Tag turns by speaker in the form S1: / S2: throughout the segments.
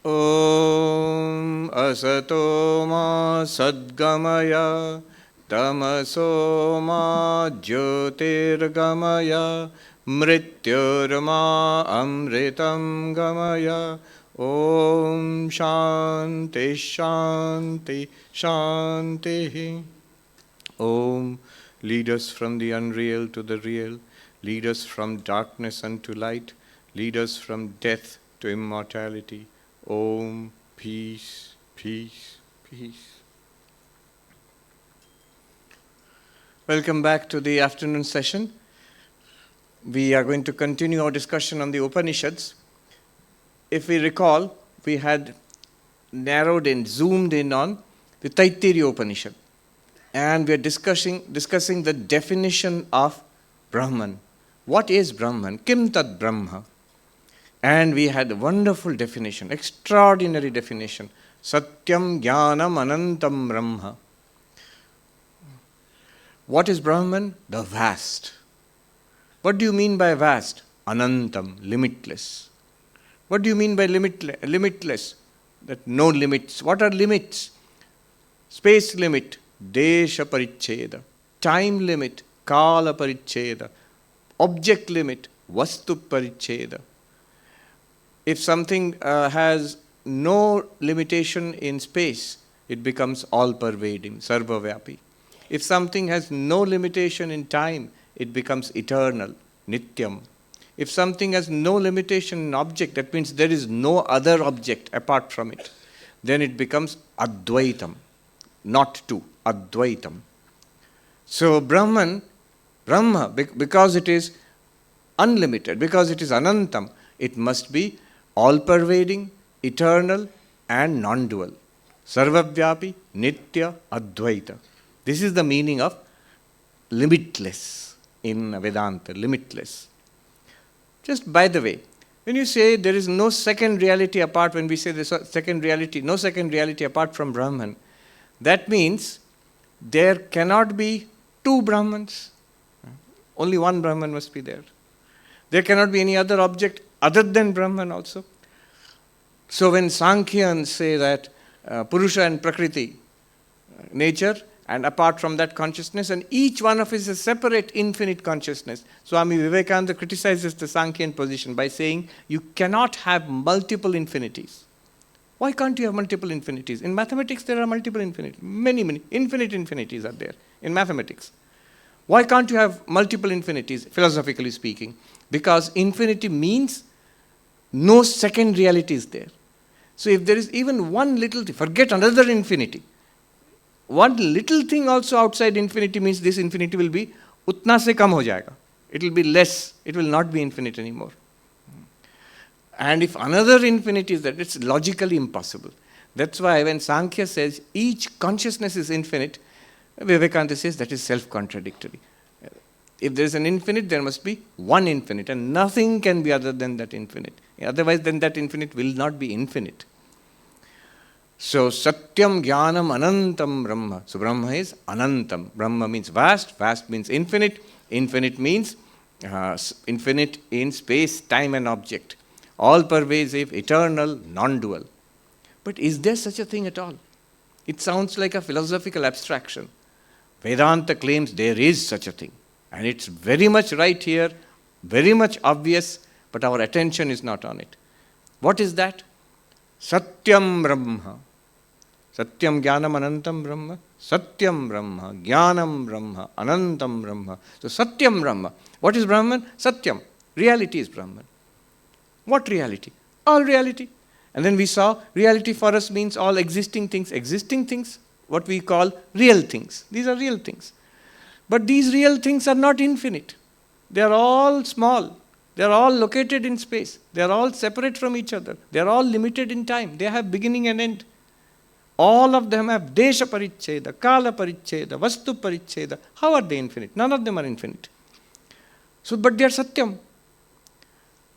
S1: Om Asato Ma Sadgamaya Tamaso Ma Jyotirgamaya Mrityurma Amritam Gamaya. Om Shanti Shanti Shanti. Om, lead us from the unreal to the real, lead us from darkness unto light, lead us from death to immortality. Om, peace, peace, peace. Welcome back to the afternoon session. We are going to continue our discussion on the Upanishads. If we recall, we had narrowed and zoomed in on the Taitteriya Upanishad. And we are discussing the definition of Brahman. What is Brahman? Kim tat Brahma? And we had a wonderful definition, extraordinary definition. Satyam Jnanam Anantam Brahma. What is Brahman? The vast. What do you mean by vast? Anantam, limitless. What do you mean by limitless? That no limits. What are limits? Space limit, Desha Paricheda. Time limit, Kala Paricheda. Object limit, Vastu Paricheda. If something has no limitation in space, it becomes all-pervading, Sarvavyapi. If something has no limitation in time, it becomes eternal, Nityam. If something has no limitation in object, that means there is no other object apart from it, then it becomes Advaitam, not two, Advaitam. So Brahma, because it is unlimited, because it is Anantam, it must be all-pervading, eternal and non-dual. Sarvavyapi, Nitya, Advaita. This is the meaning of limitless in Vedanta, limitless. Just by the way, when you say there is no second reality apart, when we say there's second reality, no second reality apart from Brahman, that means there cannot be two Brahmans. Only one Brahman must be there. There cannot be any other object other than Brahman also. So when Sankhyans say that Purusha and Prakriti, nature, and apart from that consciousness, and each one of us is a separate infinite consciousness. Swami Vivekananda criticizes the Sankhyan position by saying you cannot have multiple infinities. Why can't you have multiple infinities? In mathematics there are multiple infinities. Many infinite infinities are there in mathematics. Why can't you have multiple infinities, philosophically speaking? Because infinity means no second reality is there. So if there is even one little thing, forget another infinity. One little thing also outside infinity means this infinity will be utna se kam ho jayega. It will be less. It will not be infinite anymore. And if another infinity is that, it's logically impossible. That's why when Sankhya says each consciousness is infinite, Vivekananda says that is self-contradictory. If there is an infinite, there must be one infinite, and nothing can be other than that infinite. Otherwise, then that infinite will not be infinite. So, Satyam Jnanam Anantam Brahma. So, Brahma is Anantam. Brahma means vast, vast means infinite, infinite means infinite in space, time and object. All-pervasive, eternal, non-dual. But is there such a thing at all? It sounds like a philosophical abstraction. Vedanta claims there is such a thing. And it's very much right here, very much obvious, but our attention is not on it. What is that? Satyam Brahma. Satyam Jnanam Anantam Brahma. Satyam Brahma. Jnanam Brahma. Anantam Brahma. So Satyam Brahma. What is Brahman? Satyam. Reality is Brahman. What reality? All reality. And then we saw reality for us means all existing things. Existing things, what we call real things. These are real things. But these real things are not infinite. They are all small. They are all located in space. They are all separate from each other. They are all limited in time. They have beginning and end. All of them have Desha Paricheda, Kala Paricheda, Vastu Paricheda. How are they infinite? None of them are infinite. So, but they are Satyam.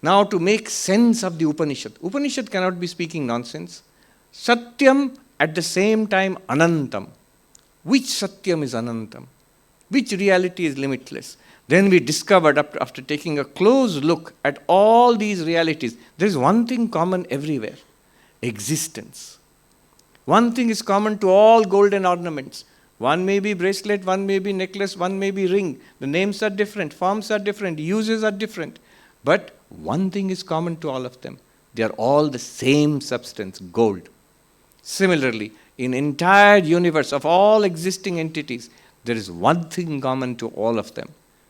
S1: Now to make sense of the Upanishad. Upanishad cannot be speaking nonsense. Satyam at the same time Anantam. Which Satyam is Anantam? Which reality is limitless? Then we discovered, after taking a close look at all these realities, there is one thing common everywhere. existence. One thing is common to all golden ornaments. One may be bracelet, one may be necklace, one may be ring. The names are different, forms are different, uses are different. But one thing is common to all of them. They are all the same substance, gold. Similarly, in entire universe of all existing entities, there is one thing common to all of them,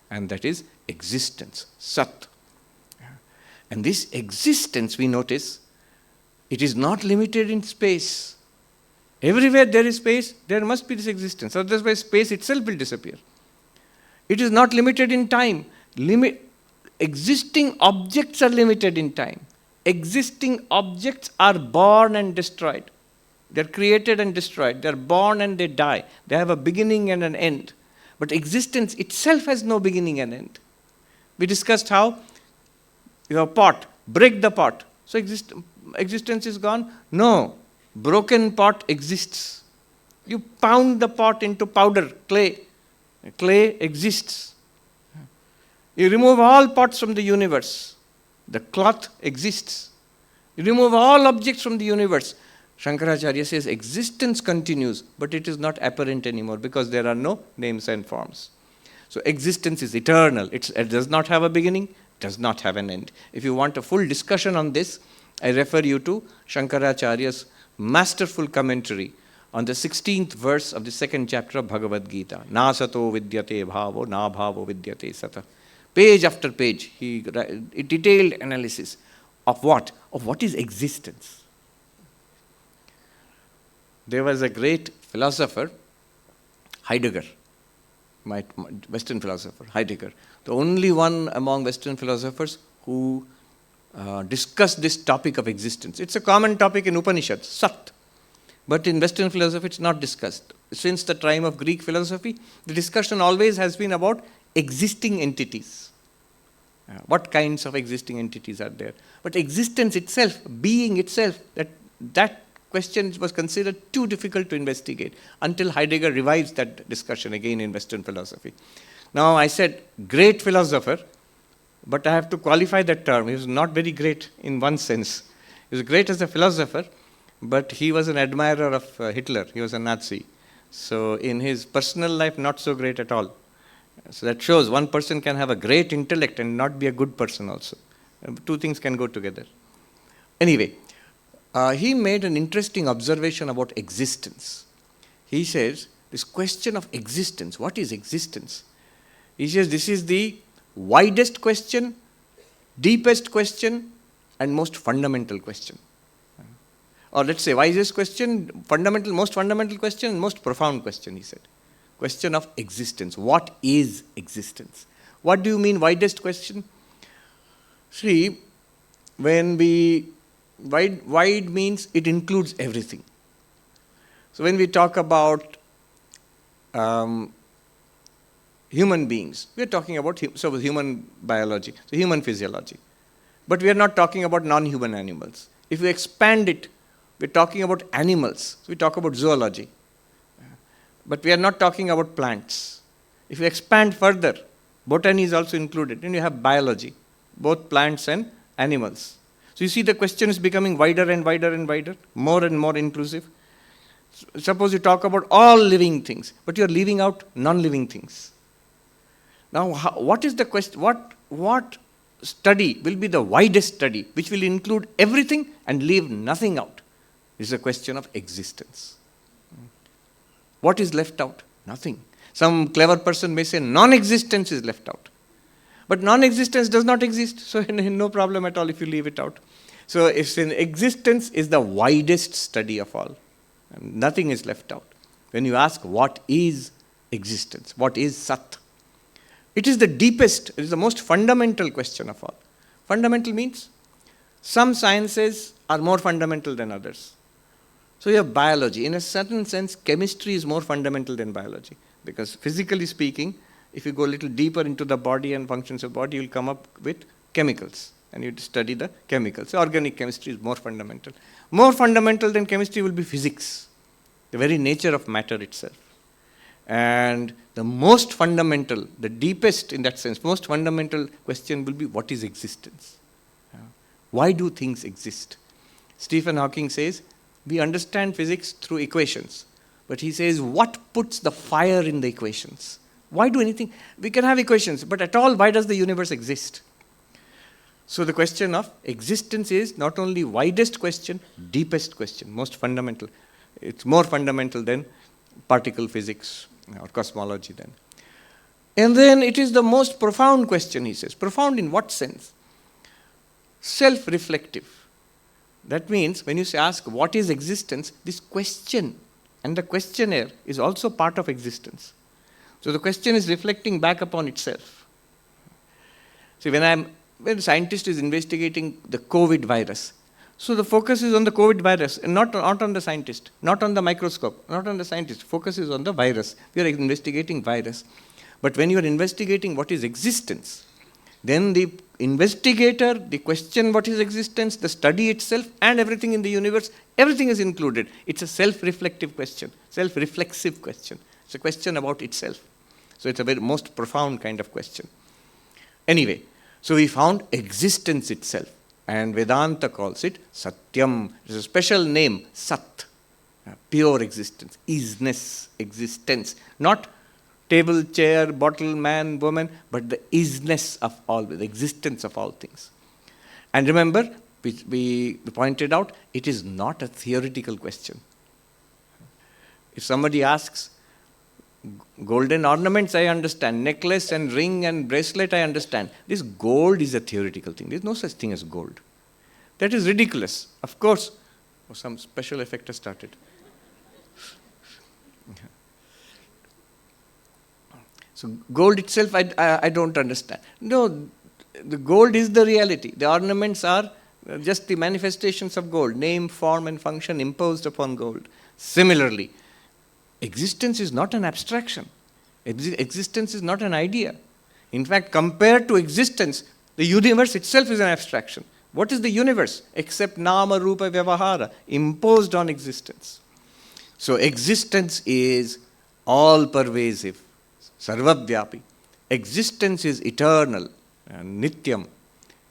S1: and that is existence, Sat. And this existence, we notice, it is not limited in space. Everywhere there is space, there must be this existence. Otherwise, space itself will disappear. It is not limited in time. Existing objects are limited in time. Existing objects are born and destroyed. They are created and destroyed. They are born and they die. They have a beginning and an end. But existence itself has no beginning and end. We discussed how you have a pot, break the pot. So existence is gone? No. Broken pot exists. You pound the pot into powder, clay. Clay exists. You remove all pots from the universe. The cloth exists. You remove all objects from the universe. Shankaracharya says existence continues, but it is not apparent anymore because there are no names and forms. So existence is eternal. It does not have a beginning, does not have an end. If you want a full discussion on this, I refer you to Shankaracharya's masterful commentary on the 16th verse of the 2nd chapter of Bhagavad Gita. Na sato vidyate bhavo, na bhavo vidyate sata. Page after page, a detailed analysis of what? Of what is existence. There was a great philosopher, Heidegger, Western philosopher, Heidegger, the only one among Western philosophers who discussed this topic of existence. It's a common topic in Upanishads, Sat. But in Western philosophy, it's not discussed. Since the time of Greek philosophy, the discussion always has been about existing entities. What kinds of existing entities are there? But existence itself, being itself, that question was considered too difficult to investigate until Heidegger revives that discussion again in Western philosophy. Now, I said great philosopher, but I have to qualify that term. He was not very great in one sense. He was great as a philosopher, but he was an admirer of Hitler. He was a Nazi. So in his personal life, not so great at all. So that shows one person can have a great intellect and not be a good person also. Two things can go together. Anyway, he made an interesting observation about existence. He says, this question of existence, what is existence? He says this is the widest question, deepest question, and most fundamental question. Or let's say wisest question, most fundamental question, and most profound question, he said. Question of existence. What is existence? What do you mean widest question? See, when wide means it includes everything. So when we talk about human beings, we are talking about human biology, so human physiology. But we are not talking about non-human animals. If we expand it, we are talking about animals. So we talk about zoology. But we are not talking about plants. If you expand further, botany is also included. Then you have biology, both plants and animals. So you see the question is becoming wider and wider and wider, more and more inclusive. Suppose you talk about all living things, but you are leaving out non-living things. Now, what is the question? What study will be the widest study, which will include everything and leave nothing out? This is a question of existence. What is left out? Nothing. Some clever person may say non-existence is left out. But non-existence does not exist, so no problem at all if you leave it out. So if existence is the widest study of all, and nothing is left out. When you ask what is existence, what is Sat, it is the deepest, it is the most fundamental question of all. Fundamental means some sciences are more fundamental than others. So you have biology. In a certain sense, chemistry is more fundamental than biology. Because physically speaking, if you go a little deeper into the body and functions of the body, you will come up with chemicals. And you study the chemicals. So organic chemistry is more fundamental. More fundamental than chemistry will be physics. The very nature of matter itself. And the most fundamental, the deepest in that sense, most fundamental question will be what is existence? Why do things exist? Stephen Hawking says, we understand physics through equations. But he says, what puts the fire in the equations? Why do anything? We can have equations, but at all, why does the universe exist? So the question of existence is not only widest question, deepest question, most fundamental. It's more fundamental than particle physics or cosmology then. And then it is the most profound question, he says. Profound in what sense? Self-reflective. That means when you ask what is existence, this question and the questionnaire is also part of existence. So the question is reflecting back upon itself. See, when a scientist is investigating the COVID virus, so the focus is on the COVID virus and not on the scientist, not on the microscope, not on the scientist. Focus is on the virus. We are investigating virus. But when you are investigating what is existence, then the investigator, the question what is existence, the study itself, and everything in the universe, everything is included. It's a self-reflective question, self-reflexive question. It's a question about itself. So it's a very most profound kind of question. Anyway, so we found existence itself, and Vedanta calls it Satyam. It's a special name, Sat, pure existence, isness, existence, not table, chair, bottle, man, woman, but the isness of all, the existence of all things. And remember, we pointed out, it is not a theoretical question. If somebody asks, golden ornaments, I understand. Necklace and ring and bracelet, I understand. This gold is a theoretical thing. There is no such thing as gold. That is ridiculous. Of course, some special effect has started. So gold itself, I don't understand. No, the gold is the reality. The ornaments are just the manifestations of gold. Name, form, and function imposed upon gold. Similarly, existence is not an abstraction. Existence is not an idea. In fact, compared to existence, the universe itself is an abstraction. What is the universe? Except nama, rupa, vyavahara, imposed on existence. So existence is all-pervasive, sarvavyapi. Existence is eternal, nityam.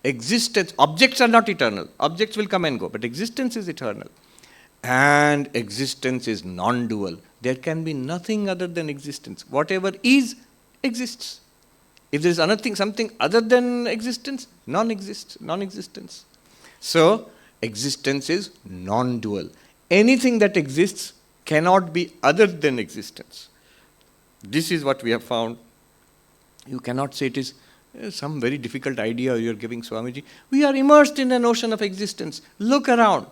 S1: Existence, objects are not eternal. Objects will come and go, but existence is eternal. And existence is non-dual. There can be nothing other than existence. Whatever is, exists. If there is something other than existence, non-existence. So, existence is non-dual. Anything that exists cannot be other than existence. This is what we have found. You cannot say it is some very difficult idea you are giving, Swamiji. We are immersed in an ocean of existence. Look around.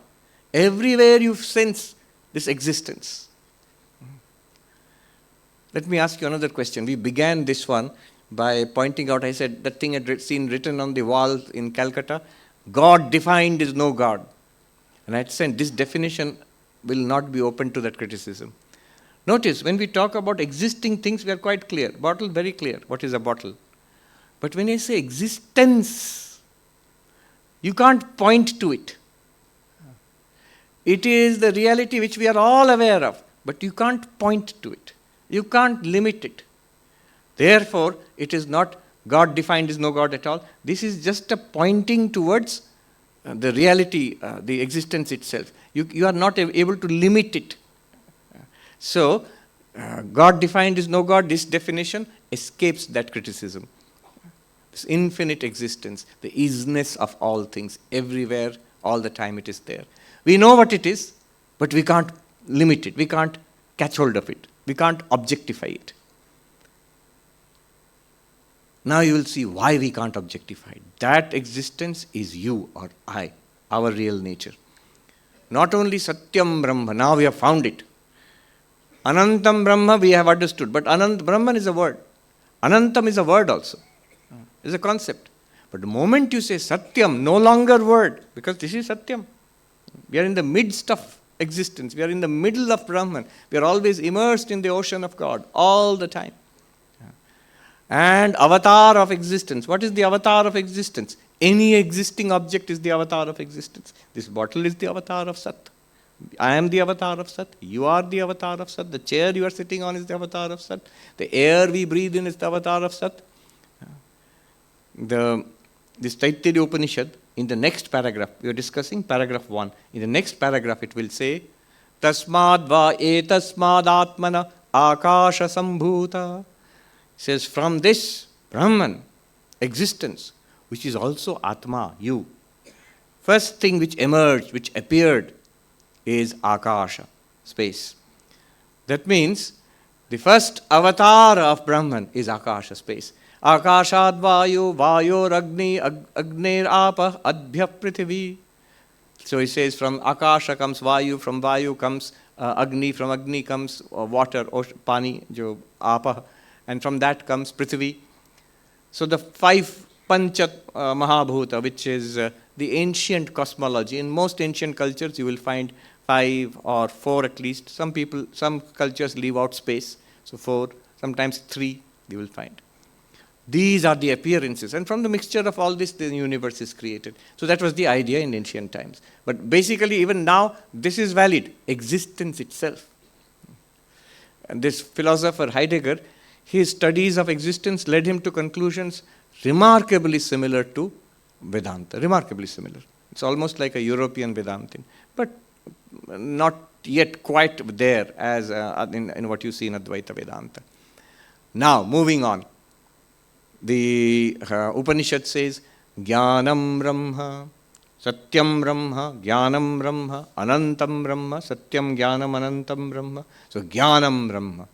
S1: Everywhere you sense this existence. Let me ask you another question. We began this one by pointing out, I said, that thing I'd seen written on the wall in Calcutta, God defined is no God. And I said, this definition will not be open to that criticism. Notice, when we talk about existing things, we are quite clear. Bottle, very clear. What is a bottle? But when I say existence, you can't point to it. It is the reality which we are all aware of, but you can't point to it. You can't limit it. Therefore, it is not God defined is no God at all. This is just a pointing towards the reality, the existence itself. You are not able to limit it. So, God defined is no God, this definition escapes that criticism. This infinite existence, the isness of all things, everywhere, all the time it is there. We know what it is, but we can't limit it. We can't catch hold of it. We can't objectify it. Now you will see why we can't objectify it. That existence is you or I, our real nature. Not only Satyam Brahma, now we have found it. Anantam Brahma we have understood, but Brahman is a word. Anantam is a word also. It's a concept. But the moment you say Satyam, no longer word, because this is Satyam. We are in the midst of existence. We are in the middle of Brahman. We are always immersed in the ocean of God, all the time. And avatar of existence. What is the avatar of existence? Any existing object is the avatar of existence. This bottle is the avatar of Sat. I am the avatar of Sat. You are the avatar of Sat. The chair you are sitting on is the avatar of Sat. The air we breathe in is the avatar of Sat. This Taitteriya Upanishad, in the next paragraph, we are discussing paragraph 1. In the next paragraph, it will say, Tasmad va etasmad atmana akasha sambhuta. It says, from this Brahman, existence, which is also Atma, you. First thing which emerged, which appeared, is Akasha, space. That means the first avatar of Brahman is Akasha, space. Akashad vayu, vayor agni, agner apa, adbhya prithivi. So he says from Akasha comes Vayu, from Vayu comes Agni, from Agni comes water, Pani, jo apa, and from that comes Prithvi. So the 5 Pancha Mahabhuta, which is the ancient cosmology. In most ancient cultures, you will find 5 or 4 at least. Some cultures leave out space, so 4, sometimes 3 you will find. These are the appearances, and from the mixture of all this, the universe is created. So that was the idea in ancient times. But basically, even now, this is valid, existence itself. And this philosopher Heidegger, his studies of existence led him to conclusions remarkably similar to Vedanta, remarkably similar. It's almost like a European Vedanta, but not yet quite there as in what you see in Advaita Vedanta. Now, moving on. The Upanishad says, Jnanam Brahma, Satyam Brahma, Jnanam Brahma, Anantam Brahma, Satyam Jnanam Anantam Brahma. So Jnanam Brahma.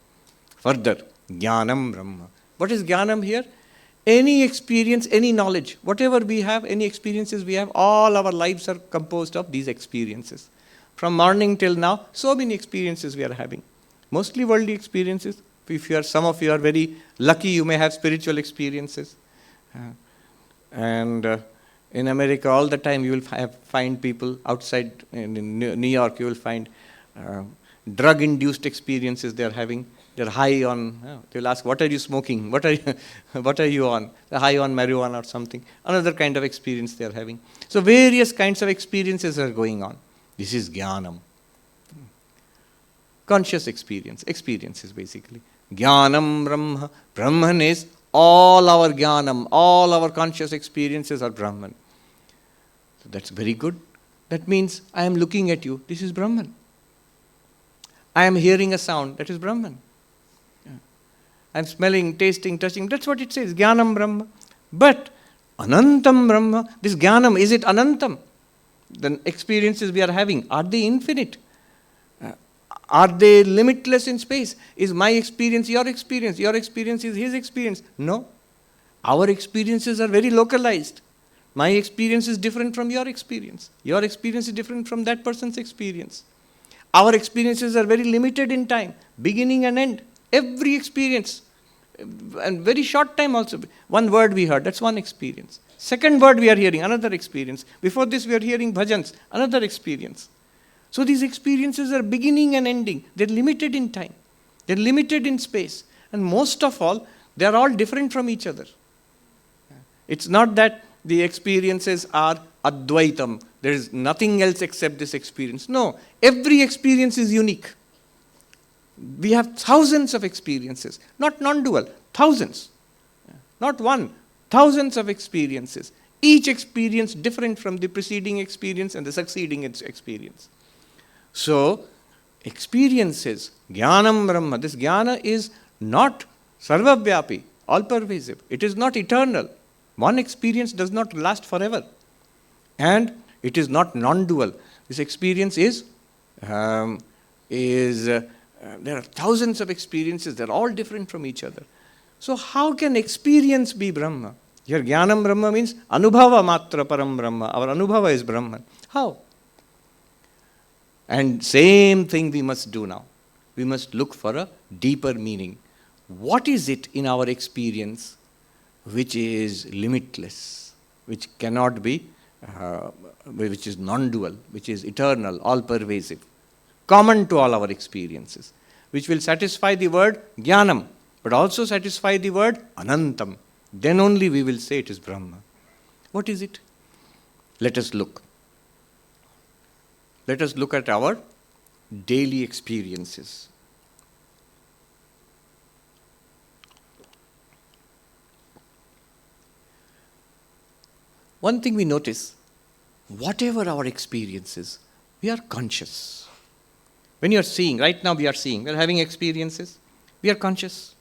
S1: Further, Jnanam Brahma. What is Jnanam here? Any experience, any knowledge, whatever we have, any experiences we have, all our lives are composed of these experiences. From morning till now, so many experiences we are having. Mostly worldly experiences. If some of you are very lucky, you may have spiritual experiences. And in America, all the time, you will find people outside, in New York, you will find drug-induced experiences they are having. They're high on, they'll ask, what are you smoking? What are you on? They're high on marijuana or something. Another kind of experience they are having. So various kinds of experiences are going on. This is jnanam. Conscious experiences basically. Jnanam Brahma. Brahman is all our jnanam, all our conscious experiences are Brahman. So that's very good. That means I am looking at you, this is Brahman. I am hearing a sound, that is Brahman. I am smelling, tasting, touching, that's what it says, jnanam Brahma. But anantam Brahma, this jnanam, is it anantam? The experiences we are having, are they infinite? Are they limitless in space? Is my experience your experience? Your experience is his experience? No. Our experiences are very localized. My experience is different from your experience. Your experience is different from that person's experience. Our experiences are very limited in time, beginning and end. Every experience, and very short time also. One word we heard, that's one experience. Second word we are hearing, another experience. Before this we are hearing bhajans, another experience. So these experiences are beginning and ending. They're limited in time. They're limited in space. And most of all, they're all different from each other. It's not that the experiences are advaitam. There is nothing else except this experience. No, every experience is unique. We have thousands of experiences. Not non-dual, thousands. Not one, thousands of experiences. Each experience different from the preceding experience and the succeeding experience. So, experiences, jnanam Brahma, this jnana is not sarvavyapi, all-pervasive. It is not eternal. One experience does not last forever. And it is not non-dual. This experience is there are thousands of experiences, they are all different from each other. So how can experience be Brahma? Here jnanam Brahma means anubhava matra param Brahma. Our anubhava is Brahman. How? And same thing we must do now. We must look for a deeper meaning. What is it in our experience which is limitless, which cannot be, which is non-dual, which is eternal, all-pervasive, common to all our experiences, which will satisfy the word jnanam, but also satisfy the word anantam. Then only we will say it is Brahma. What is it? Let us look. Let us look at our daily experiences. One thing we notice whatever our experiences, we are conscious. When you are seeing, right now we are seeing, we are having experiences, we are conscious,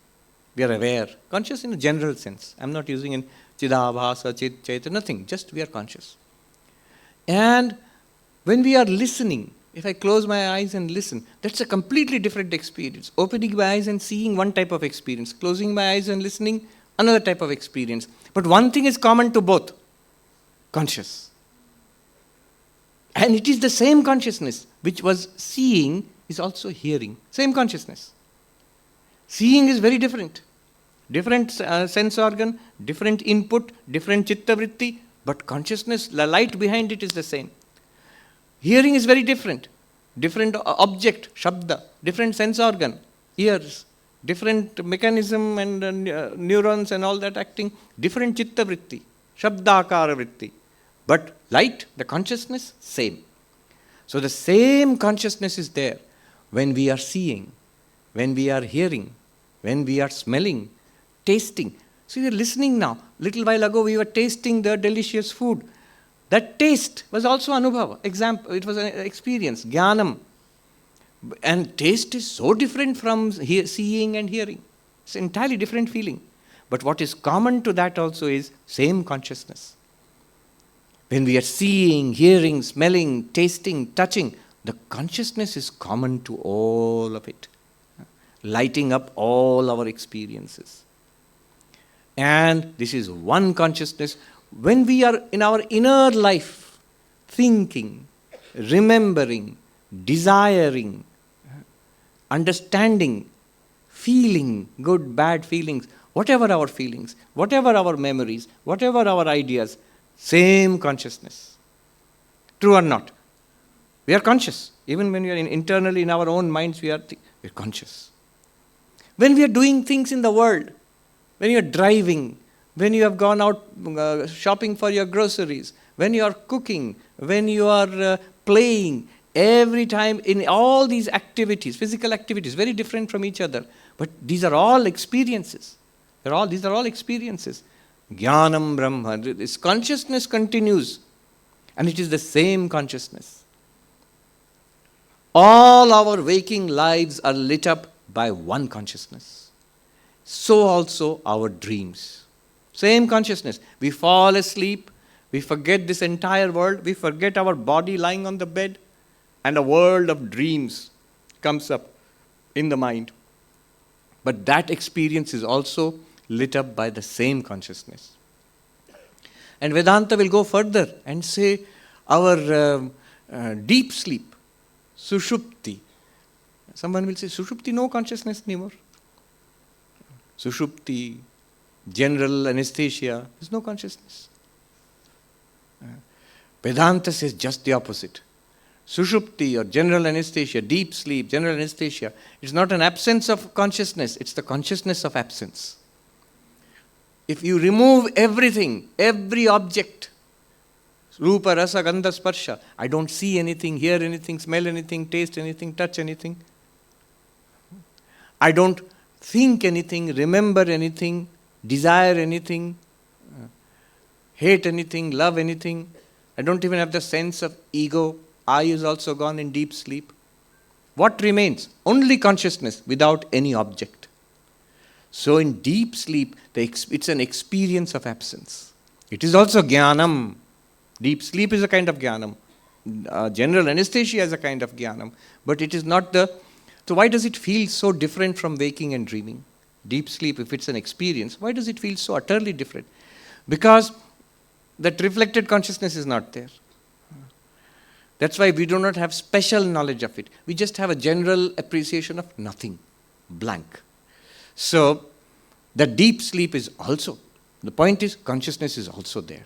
S1: we are aware. Conscious in a general sense. I am not using in Chidabhasa, Chit, Chaitanya, nothing, just we are conscious. And when we are listening, if I close my eyes and listen, that's a completely different experience. Opening my eyes and seeing one type of experience. Closing my eyes and listening, another type of experience. But one thing is common to both. Conscious. And it is the same consciousness which was seeing is also hearing. Same consciousness. Seeing is very different. Different sense organ, different input, different chitta vritti, but consciousness, the light behind it is the same. Hearing is very different. Different object, shabda, different sense organ, ears, different mechanism and neurons and all that acting, different chitta vritti, shabdakara vritti. But light, the consciousness, same. So the same consciousness is there when we are seeing, when we are hearing, when we are smelling, tasting. So we are listening now. Little while ago we were tasting the delicious food. That taste was also anubhava. Example, it was an experience, jnanam. And taste is so different from seeing and hearing. It's an entirely different feeling. But what is common to that also is same consciousness. When we are seeing, hearing, smelling, tasting, touching, the consciousness is common to all of it, lighting up all our experiences. And this is one consciousness. When we are in our inner life, thinking, remembering, desiring, understanding, feeling good, bad feelings, whatever our feelings, whatever our memories, whatever our ideas, same consciousness. True or not? We are conscious. Even when we are internally in our own minds, we are conscious. When we are doing things in the world, when you are driving, when you have gone out shopping for your groceries, when you are cooking, when you are playing, every time in all these activities, physical activities, very different from each other, but these are all experiences. These are all experiences. Jnanam Brahma. This consciousness continues, and it is the same consciousness. All our waking lives are lit up by one consciousness. So also our dreams. Same consciousness. We fall asleep, we forget this entire world, we forget our body lying on the bed, and a world of dreams comes up in the mind. But that experience is also lit up by the same consciousness. And Vedanta will go further and say our deep sleep, sushupti. Someone will say, sushupti, no consciousness anymore. Sushupti, general anesthesia, there's no consciousness. Vedanta says just the opposite. Sushupti or general anesthesia, deep sleep, general anesthesia, it's not an absence of consciousness, it's the consciousness of absence. If you remove everything, every object, rupa, rasa, gandha, sparsha, I don't see anything, hear anything, smell anything, taste anything, touch anything. I don't think anything, remember anything, desire anything, hate anything, love anything. I don't even have the sense of ego. I is also gone in deep sleep. What remains? Only consciousness without any object. So in deep sleep, it's an experience of absence. It is also jnanam. Deep sleep is a kind of jnanam. General anesthesia is a kind of jnanam. But it is not the... So why does it feel so different from waking and dreaming? Deep sleep, if it's an experience, why does it feel so utterly different? Because that reflected consciousness is not there. That's why we do not have special knowledge of it. We just have a general appreciation of nothing, blank. So, the deep sleep is also, the point is, consciousness is also there.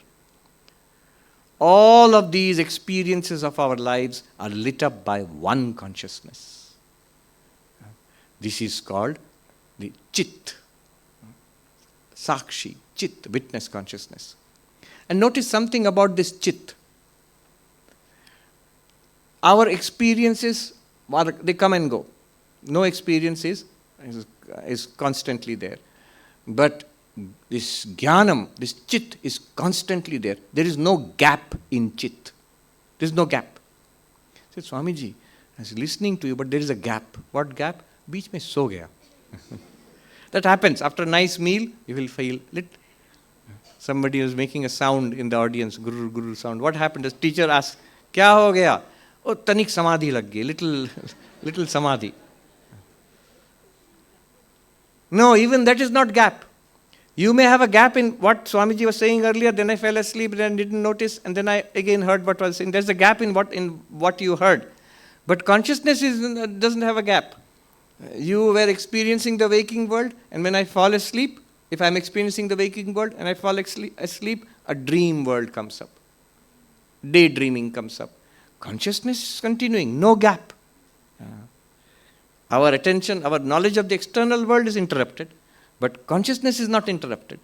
S1: All of these experiences of our lives are lit up by one consciousness. This is called the chit, sakshi, chit, witness consciousness. And notice something about this chit. Our experiences, they come and go. No experience is constantly there. But this jnanam, this chit is constantly there. There is no gap in chit. There is no gap. I said, Swamiji, I was listening to you, but there is a gap. What gap? Beech mein so gaya. That happens. After a nice meal, you will feel lit. Somebody was making a sound in the audience, guru, guru sound. What happened? The teacher asked, kya ho gaya? Oh, tanik samadhi lag gayi, little samadhi. No, even that is not gap. You may have a gap in what Swamiji was saying earlier, then I fell asleep, then I didn't notice, and then I again heard what was saying. There's a gap in what you heard. But consciousness doesn't have a gap. You were experiencing the waking world, and when I fall asleep, if I'm experiencing the waking world and I fall asleep, a dream world comes up. Daydreaming comes up. Consciousness is continuing, no gap. Our attention, our knowledge of the external world is interrupted, but consciousness is not interrupted.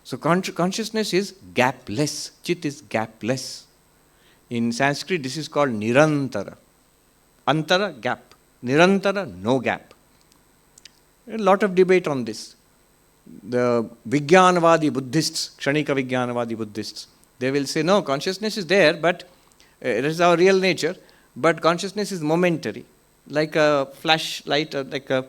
S1: So consciousness is gapless. Chit is gapless. In Sanskrit, this is called nirantara. Antara, gap. Nirantara, no gap. A lot of debate on this. The Vijnanavadi Buddhists, Kshanika Vijnanavadi Buddhists, they will say, no, consciousness is there, but it is our real nature, but consciousness is momentary, like a flashlight, like a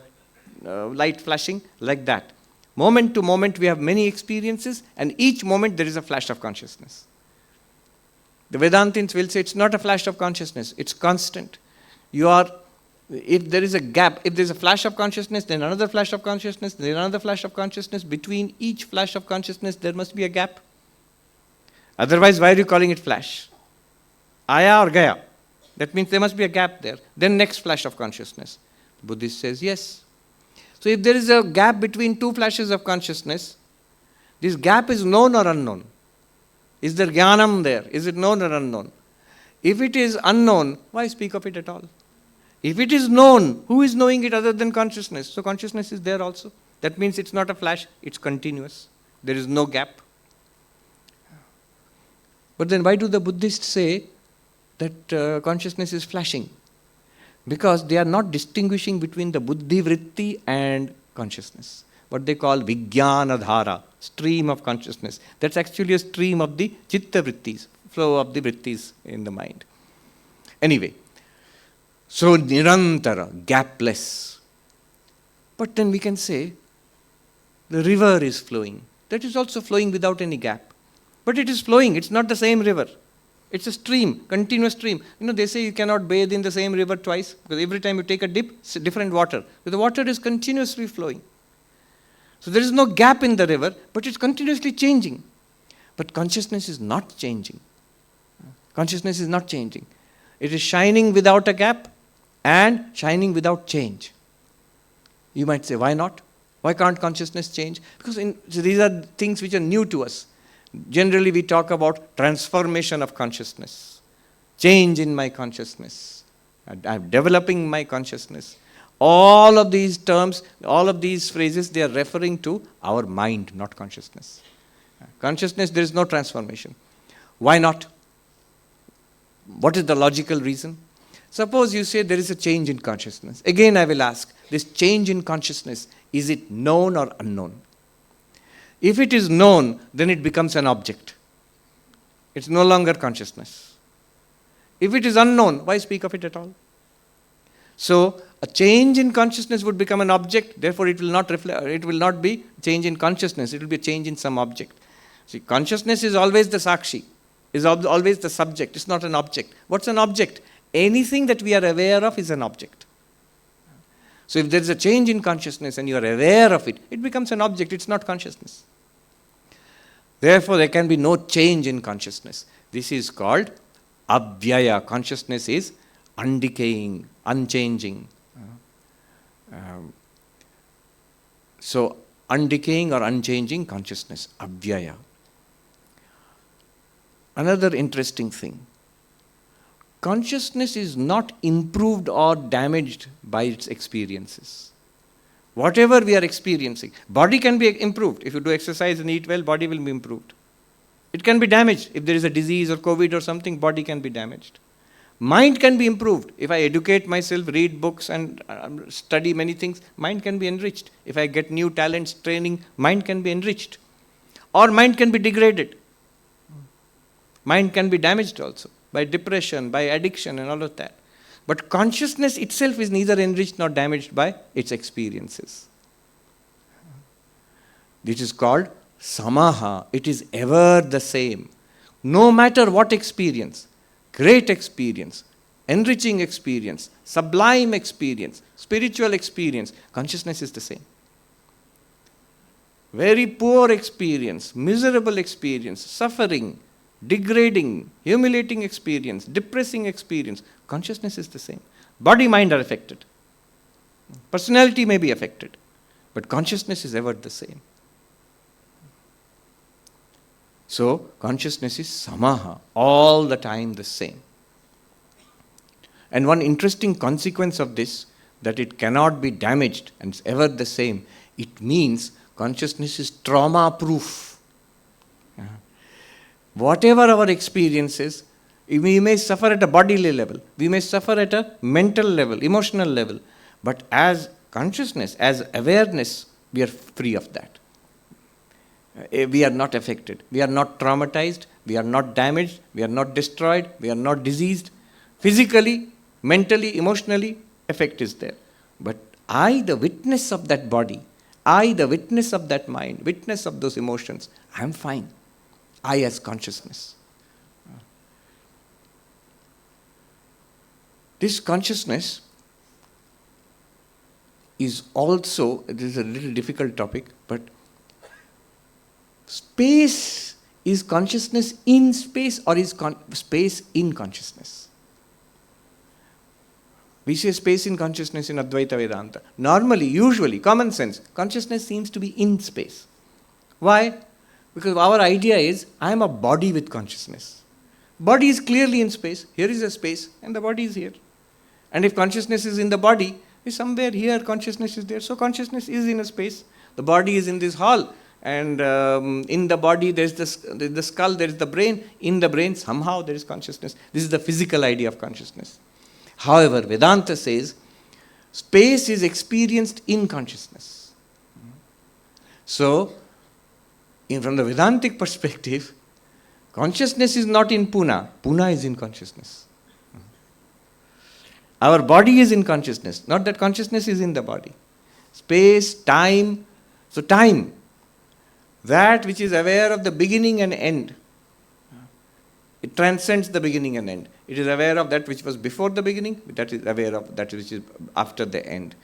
S1: light flashing, like that. Moment to moment, we have many experiences, and each moment there is a flash of consciousness. The Vedantins will say it's not a flash of consciousness, it's constant. If there is a gap, if there is a flash of consciousness, then another flash of consciousness, then another flash of consciousness, between each flash of consciousness there must be a gap. Otherwise, why are you calling it flash? Aya or gaya? That means there must be a gap there. Then next flash of consciousness. The Buddhist says yes. So if there is a gap between two flashes of consciousness, this gap is known or unknown? Is there jnanam there? Is it known or unknown? If it is unknown, why speak of it at all? If it is known, who is knowing it other than consciousness? So consciousness is there also. That means it's not a flash, it's continuous. There is no gap. But then why do the Buddhists say that consciousness is flashing? Because they are not distinguishing between the buddhi vritti and consciousness. What they call vijnana dhara, stream of consciousness. That's actually a stream of the chitta vrittis, flow of the vrittis in the mind. Anyway, so nirantara, gapless. But then we can say the river is flowing. That is also flowing without any gap. But it is flowing, it's not the same river. It's a stream, continuous stream. They say you cannot bathe in the same river twice, because every time you take a dip, it's different water. But the water is continuously flowing. So there is no gap in the river, but it's continuously changing. But consciousness is not changing. Consciousness is not changing. It is shining without a gap and shining without change. You might say, why not? Why can't consciousness change? Because these are things which are new to us. Generally, we talk about transformation of consciousness, change in my consciousness, I'm developing my consciousness. All of these terms, all of these phrases, they are referring to our mind, not consciousness. Consciousness, there is no transformation. Why not? What is the logical reason? Suppose you say there is a change in consciousness. Again, I will ask, this change in consciousness, is it known or unknown? If it is known, then it becomes an object. It's no longer consciousness. If it is unknown, why speak of it at all? So, a change in consciousness would become an object, therefore it will not reflect, it will not be change in consciousness, it will be a change in some object. See, consciousness is always the sakshi, is always the subject, it's not an object. What's an object? Anything that we are aware of is an object. So if there is a change in consciousness and you are aware of it, it becomes an object, it's not consciousness. Therefore, there can be no change in consciousness. This is called abhyaya. Consciousness is undecaying, unchanging. So, undecaying or unchanging consciousness, abhyaya. Another interesting thing. Consciousness is not improved or damaged by its experiences. Whatever we are experiencing, body can be improved. If you do exercise and eat well, body will be improved. It can be damaged. If there is a disease or COVID or something, body can be damaged. Mind can be improved. If I educate myself, read books and study many things, mind can be enriched. If I get new talents, training, mind can be enriched. Or mind can be degraded. Mind can be damaged also. by depression, by addiction and all of that. But consciousness itself is neither enriched nor damaged by its experiences. This is called samaha. It is ever the same. No matter what experience, great experience, enriching experience, sublime experience, spiritual experience, consciousness is the same. Very poor experience, miserable experience, suffering, degrading, humiliating experience, depressing experience, consciousness is the same. Body, mind are affected. Personality may be affected, but consciousness is ever the same. So, consciousness is samaha, all the time the same. And one interesting consequence of this, that it cannot be damaged and is ever the same, it means consciousness is trauma-proof. Whatever our experiences, we may suffer at a bodily level, we may suffer at a mental level, emotional level, but as consciousness, as awareness, we are free of that. We are not affected, we are not traumatized, we are not damaged, we are not destroyed, we are not diseased. Physically, mentally, emotionally, effect is there. But I, the witness of that body, I, the witness of that mind, witness of those emotions, I am fine. I as consciousness. This consciousness is also, it is a little difficult topic, but space, is consciousness in space or is space in consciousness? We say space in consciousness in Advaita Vedanta. Normally, usually, common sense, consciousness seems to be in space. Why? Because our idea is, I am a body with consciousness. Body is clearly in space. Here is a space and the body is here. And if consciousness is in the body, somewhere here consciousness is there. So consciousness is in a space. The body is in this hall. And in the body there is the skull, there is the brain. In the brain somehow there is consciousness. This is the physical idea of consciousness. However, Vedanta says space is experienced in consciousness. So, from the Vedantic perspective, consciousness is not in Pune. Pune is in consciousness. Our body is in consciousness, not that consciousness is in the body. Space, time. So time, that which is aware of the beginning and end, it transcends the beginning and end. It is aware of that which was before the beginning, that is aware of that which is after the end.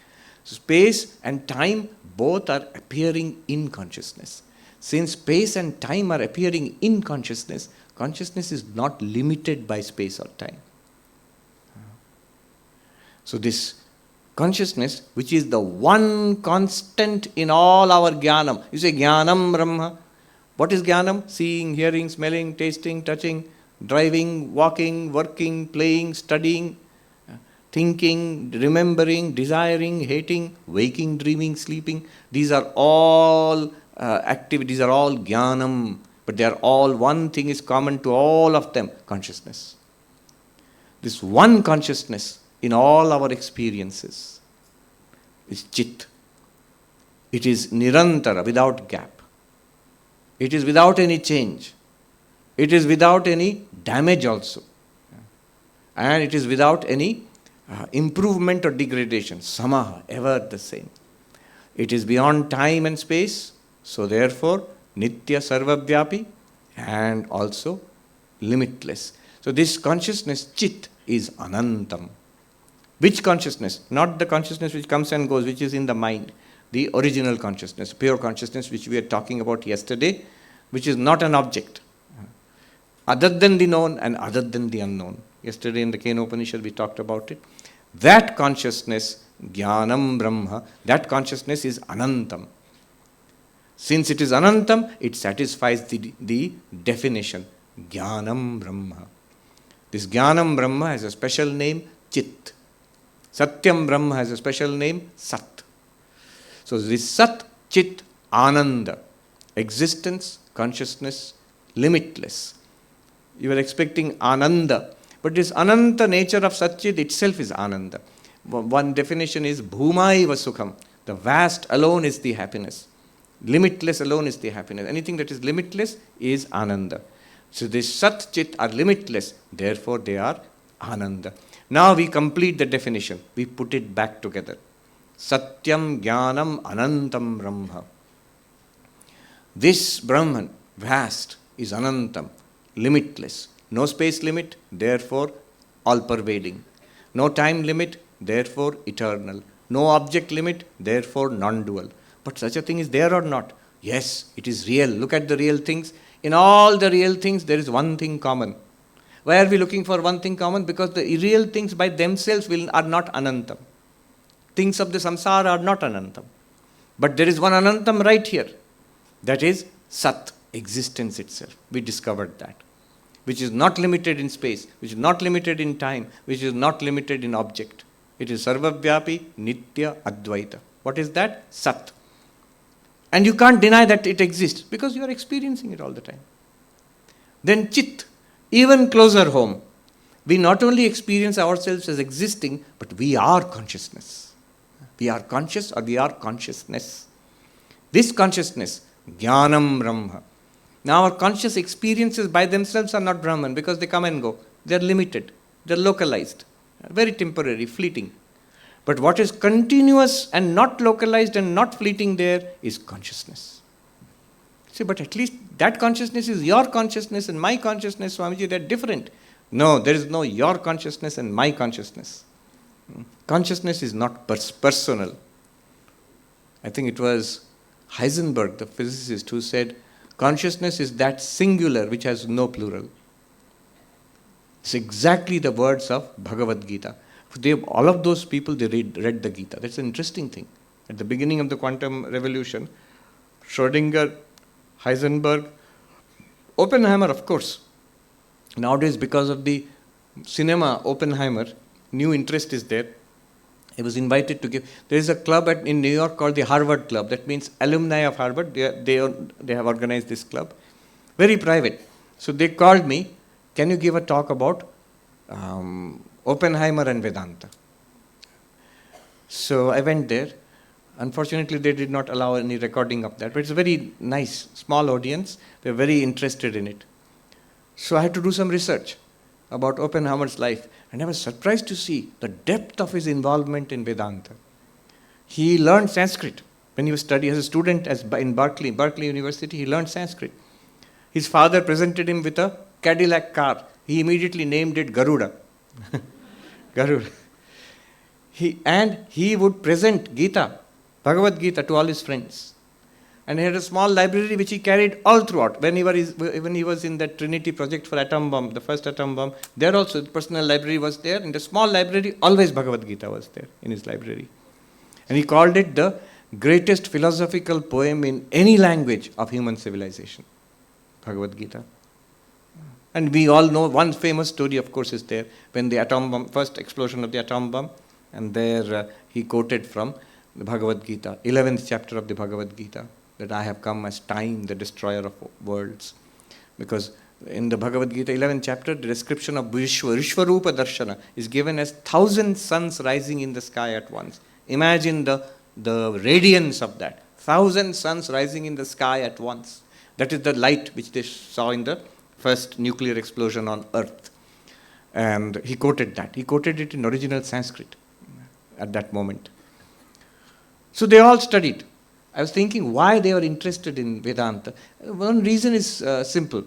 S1: So space and time both are appearing in consciousness. Since space and time are appearing in consciousness, consciousness is not limited by space or time. So this consciousness, which is the one constant in all our jnanam. You say jnanam Brahma. What is jnanam? Seeing, hearing, smelling, tasting, touching, driving, walking, working, playing, studying, thinking, remembering, desiring, hating, waking, dreaming, sleeping. These are all activities, are all jnanam. But they are all, one thing is common to all of them, consciousness. This one consciousness in all our experiences is chit. It is nirantara, without gap. It is without any change. It is without any damage also. And it is without any improvement or degradation. Samaha, ever the same. It is beyond time and space, so therefore nitya sarvavyapi and also limitless. So this consciousness, chit, is anantam. Which consciousness? Not the consciousness which comes and goes, which is in the mind. The original consciousness, pure consciousness, which we were talking about yesterday, which is not an object. Other than the known and other than the unknown. Yesterday in the Kena Upanishad we talked about it. That consciousness, jnanam brahma, that consciousness is anantam. Since it is anantam, it satisfies the definition, jnanam brahma. This jnanam brahma has a special name, chit. Satyam brahma has a special name, sat. So this sat, chit, ananda, existence, consciousness, limitless. You were expecting ananda, but this ananta nature of Satchit itself is ananda. One definition is bhumaiva sukham. The vast alone is the happiness. Limitless alone is the happiness. Anything that is limitless is ananda. So this Sat, Chit are limitless, therefore they are Ananda. Now we complete the definition, we put it back together. Satyam Jnanam Anantam Brahma. This Brahman, vast, is Anantam, limitless. No space limit, therefore all-pervading. No time limit, therefore eternal. No object limit, therefore non-dual. But such a thing is there or not? Yes, it is real. Look at the real things. In all the real things, there is one thing common. Why are we looking for one thing common? Because the real things by themselves are not Anantam. Things of the samsara are not Anantam. But there is one Anantam right here. That is Sat, existence itself. We discovered that. Which is not limited in space, which is not limited in time, which is not limited in object. It is Sarvavyapi, Nitya, Advaita. What is that? Sat. And you can't deny that it exists because you are experiencing it all the time. Then Chit, even closer home. We not only experience ourselves as existing, but we are consciousness. We are conscious or we are consciousness. This consciousness, Jnanam Brahma. Now our conscious experiences by themselves are not Brahman because they come and go. They are limited. They are localized. Very temporary, fleeting. But what is continuous and not localized and not fleeting there is consciousness. See, but at least that consciousness is your consciousness and my consciousness, Swamiji, they are different. No, there is no your consciousness and my consciousness. Consciousness is not personal. I think it was Heisenberg, the physicist, who said, consciousness is that singular which has no plural. It's exactly the words of Bhagavad Gita. All of those people, they read the Gita. That's an interesting thing. At the beginning of the quantum revolution, Schrödinger, Heisenberg, Oppenheimer, of course. Nowadays, because of the cinema Oppenheimer, new interest is there. He was invited to give. There is a club in New York called the Harvard Club. That means alumni of Harvard. They have organized this club. Very private. So they called me, can you give a talk about Oppenheimer and Vedanta? So I went there. Unfortunately, they did not allow any recording of that. But it's a very nice, small audience. They're very interested in it. So I had to do some research about Oppenheimer's life. And I was surprised to see the depth of his involvement in Vedanta. He learned Sanskrit when he was studying as a student in Berkeley University. He learned Sanskrit. His father presented him with a Cadillac car. He immediately named it Garuda. Garuda. He would present Gita, Bhagavad Gita, to all his friends. And he had a small library which he carried all throughout. When he was in that Trinity project for atom bomb, the first atom bomb, there also the personal library was there. In the small library, always Bhagavad Gita was there in his library. And he called it the greatest philosophical poem in any language of human civilization, Bhagavad Gita. And we all know one famous story, of course, is there when the atom bomb, first explosion of the atom bomb, and there he quoted from the Bhagavad Gita, 11th chapter of the Bhagavad Gita, that I have come as time, the destroyer of worlds. Because in the Bhagavad Gita, 11th chapter, the description of Vishwarupa Darshana is given as 1,000 suns rising in the sky at once. Imagine the radiance of that. 1,000 suns rising in the sky at once. That is the light which they saw in the first nuclear explosion on Earth. And he quoted that. He quoted it in original Sanskrit at that moment. So they all studied. I was thinking why they were interested in Vedanta. One reason is simple.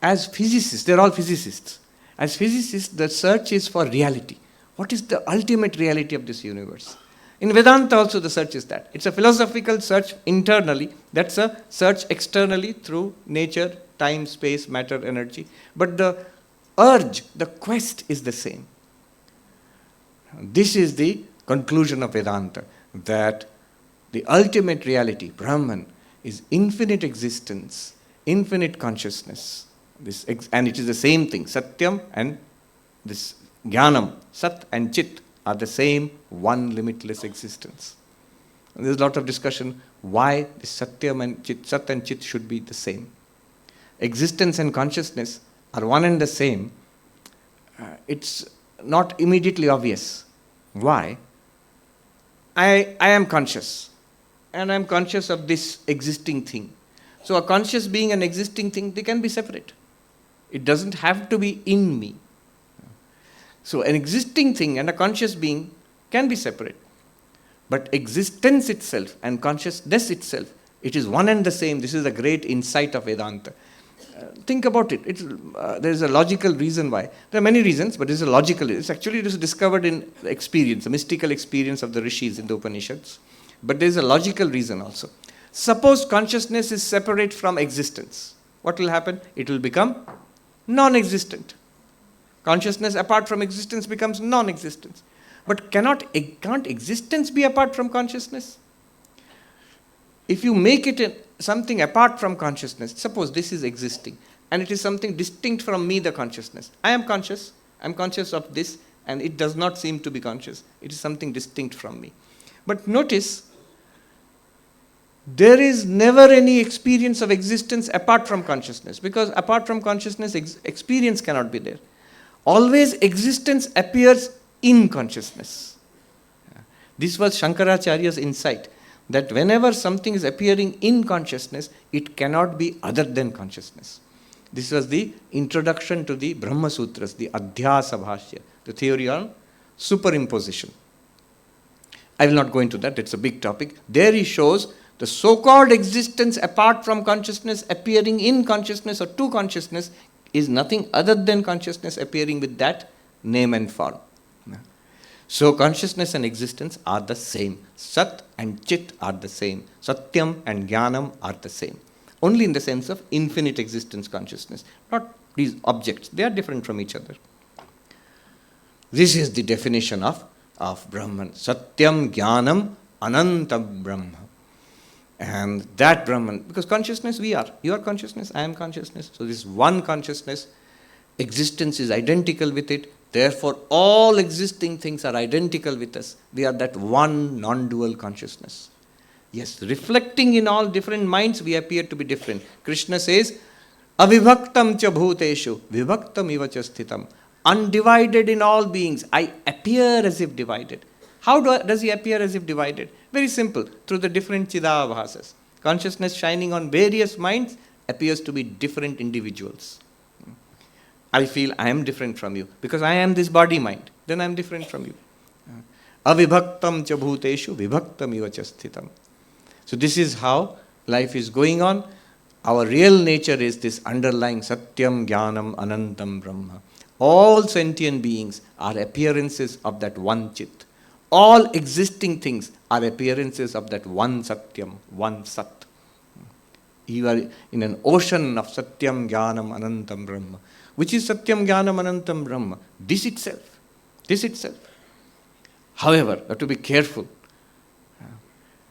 S1: As physicists, they're all physicists. As physicists, the search is for reality. What is the ultimate reality of this universe? In Vedanta also the search is that. It's a philosophical search internally. That's a search externally through nature, time, space, matter, energy. But the urge, the quest is the same. This is the conclusion of Vedanta, that the ultimate reality, Brahman, is infinite existence, infinite consciousness. And it is the same thing. Satyam and this Jnanam, Sat and Chit are the same one limitless existence. And there's a lot of discussion why the Satyam and Chit, Sat and Chit should be the same. Existence and consciousness are one and the same. It's not immediately obvious. Why? I am conscious. And I am conscious of this existing thing. So a conscious being and existing thing, they can be separate. It doesn't have to be in me. So an existing thing and a conscious being can be separate. But existence itself and consciousness itself, it is one and the same. This is the great insight of Vedanta. Think about it. There is a logical reason why. There are many reasons, but it is discovered in experience, the mystical experience of the rishis in the Upanishads. But there is a logical reason also. Suppose consciousness is separate from existence. What will happen? It will become non-existent. Consciousness apart from existence becomes non-existence. But can't existence be apart from consciousness? If you make it something apart from consciousness, suppose this is existing, and it is something distinct from me, the consciousness. I am conscious of this, and it does not seem to be conscious. It is something distinct from me. But notice, there is never any experience of existence apart from consciousness, because apart from consciousness, experience cannot be there. Always existence appears in consciousness. This was Shankaracharya's insight, that whenever something is appearing in consciousness, it cannot be other than consciousness. This was the introduction to the Brahma Sutras, the Adhyasa Bhashya, the theory on superimposition. I will not go into that, it's a big topic. There he shows the so-called existence apart from consciousness appearing in consciousness or to consciousness is nothing other than consciousness appearing with that name and form. So consciousness and existence are the same. Sat and Chit are the same. Satyam and Jnanam are the same. Only in the sense of infinite existence consciousness. Not these objects. They are different from each other. This is the definition of Brahman. Satyam Jnanam Anantam Brahma. And that Brahman, because consciousness we are. You are consciousness, I am consciousness. So this one consciousness, existence is identical with it. Therefore, all existing things are identical with us. We are that one non-dual consciousness. Yes, reflecting in all different minds, we appear to be different. Krishna says, Avibhaktam cha bhuteshu, vibhaktam iva cha sthitam. Undivided in all beings, I appear as if divided. How does he appear as if divided? Very simple, through the different chidabhasas. Consciousness shining on various minds appears to be different individuals. I feel I am different from you because I am this body mind. Then I am different from you. Avibhaktam cha bhuteshu vibhaktam iva cha sthitam. So this is how life is going on. Our real nature is this underlying Satyam Jnanam Anantam Brahma. All sentient beings are appearances of that one Chit. All existing things are appearances of that one Satyam, one Sat. You are in an ocean of Satyam Jnanam Anantam Brahma. Which is Satyam Jnanam Anantam Brahma? This itself. This itself. However, you have to be careful.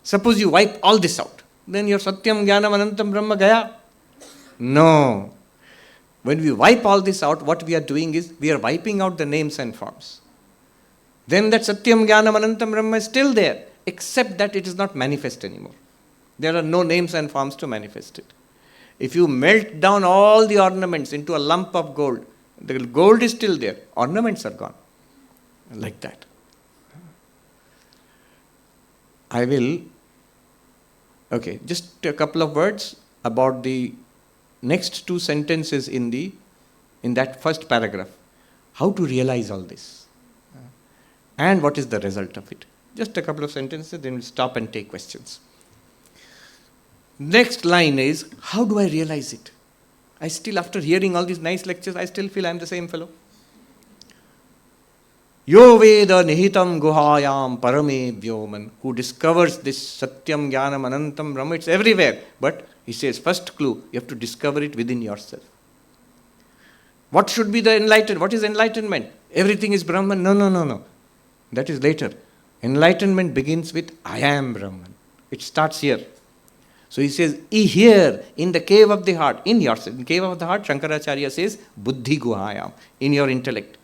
S1: Suppose you wipe all this out. Then your Satyam Jnanam Anantam Brahma gaya? No. When we wipe all this out, what we are doing is, we are wiping out the names and forms. Then that Satyam Jnanam Anantam Brahma is still there, except that it is not manifest anymore. There are no names and forms to manifest it. If you melt down all the ornaments into a lump of gold, the gold is still there, ornaments are gone. Like that. Just a couple of words about the next two sentences in that first paragraph. How to realize all this. And what is the result of it. Just a couple of sentences, then we'll stop and take questions. Next line is, how do I realize it? I still, after hearing all these nice lectures, I still feel I'm the same fellow. Yo Veda Nihitam Guhayam Parame Vyoman, who discovers this Satyam Jnanam Anantam Brahma, it's everywhere. But he says, first clue, you have to discover it within yourself. What should be the enlightened? What is enlightenment? Everything is Brahman? No. That is later. Enlightenment begins with I am Brahman. It starts here. So he says, here, in the cave of the heart, in yourself, in cave of the heart, Shankaracharya says, Buddhi Guhayam, in your intellect.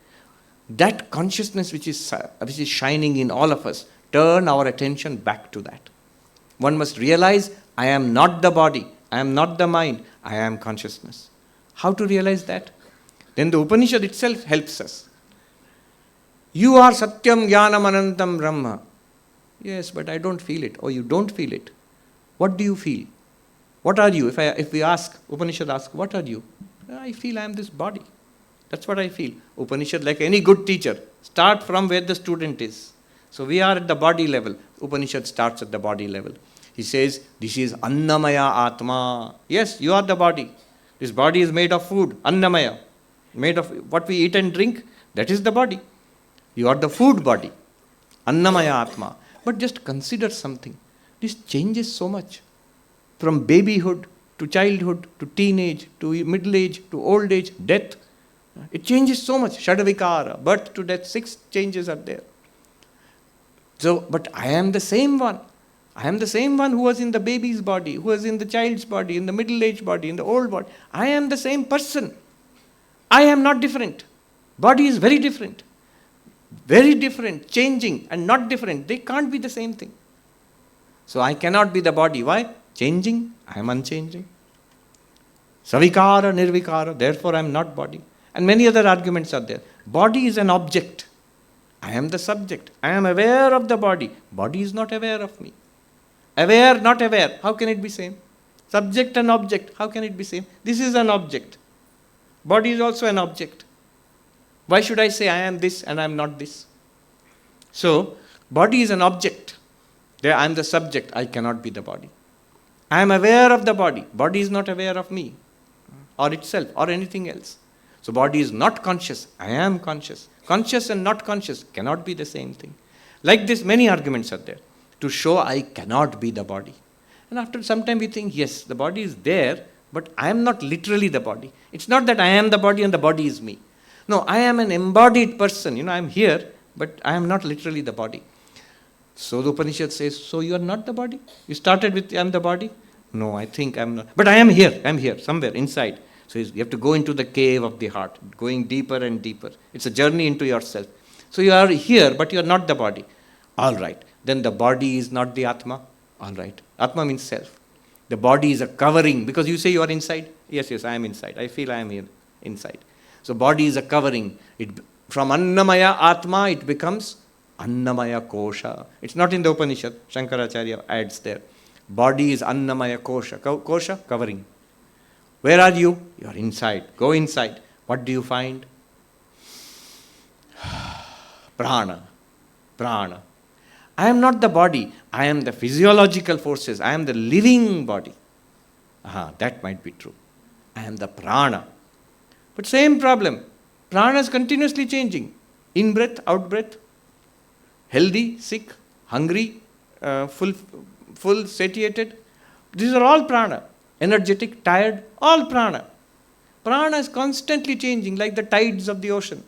S1: That consciousness which is shining in all of us, turn our attention back to that. One must realize, I am not the body, I am not the mind, I am consciousness. How to realize that? Then the Upanishad itself helps us. You are Satyam Jnanam Anantam Brahma. Yes, but I don't feel it. Oh, you don't feel it. What do you feel? What are you? If we ask, Upanishad asks, what are you? I feel I am this body. That's what I feel. Upanishad, like any good teacher, start from where the student is. So we are at the body level. Upanishad starts at the body level. He says, this is Annamaya Atma. Yes, you are the body. This body is made of food, Annamaya. Made of what we eat and drink, that is the body. You are the food body, Annamaya Atma. But just consider something. This changes so much. From babyhood to childhood to teenage to middle age to old age, death. It changes so much. Shadavikara, birth to death, 6 changes are there. So, but I am the same one. I am the same one who was in the baby's body, who was in the child's body, in the middle-aged body, in the old body. I am the same person. I am not different. Body is very different. Very different, changing and not different. They can't be the same thing. So I cannot be the body. Why? Changing. I am unchanging. Savikara, nirvikara. Therefore I am not body. And many other arguments are there. Body is an object. I am the subject. I am aware of the body. Body is not aware of me. Aware, not aware. How can it be same? Subject and object. How can it be same? This is an object. Body is also an object. Why should I say I am this and I am not this? So, body is an object. There I am the subject. I cannot be the body. I am aware of the body. Body is not aware of me or itself or anything else. So, body is not conscious. I am conscious. Conscious and not conscious cannot be the same thing. Like this, many arguments are there to show I cannot be the body. And after some time we think, yes, the body is there, but I am not literally the body. It's not that I am the body and the body is me. No, I am an embodied person. I am here, but I am not literally the body. So the Upanishad says, so you are not the body? You started with, I am the body? No, I think I am not. But I am here, somewhere inside. So you have to go into the cave of the heart, going deeper and deeper. It's a journey into yourself. So you are here, but you are not the body. All right. Then the body is not the Atma. All right. Atma means self. The body is a covering. Because you say you are inside. Yes, I am inside. I feel I am here, inside. So body is a covering. From Annamaya Atma, it becomes Annamaya Kosha. It's not in the Upanishad. Shankaracharya adds there. Body is Annamaya Kosha. Kosha, covering. Where are you? You are inside. Go inside. What do you find? Prana. Prana. I am not the body. I am the physiological forces. I am the living body. That might be true. I am the prana. But same problem. Prana is continuously changing. In breath, out breath. Healthy, sick, hungry, full, satiated. These are all prana. Energetic, tired, all prana. Prana is constantly changing like the tides of the ocean.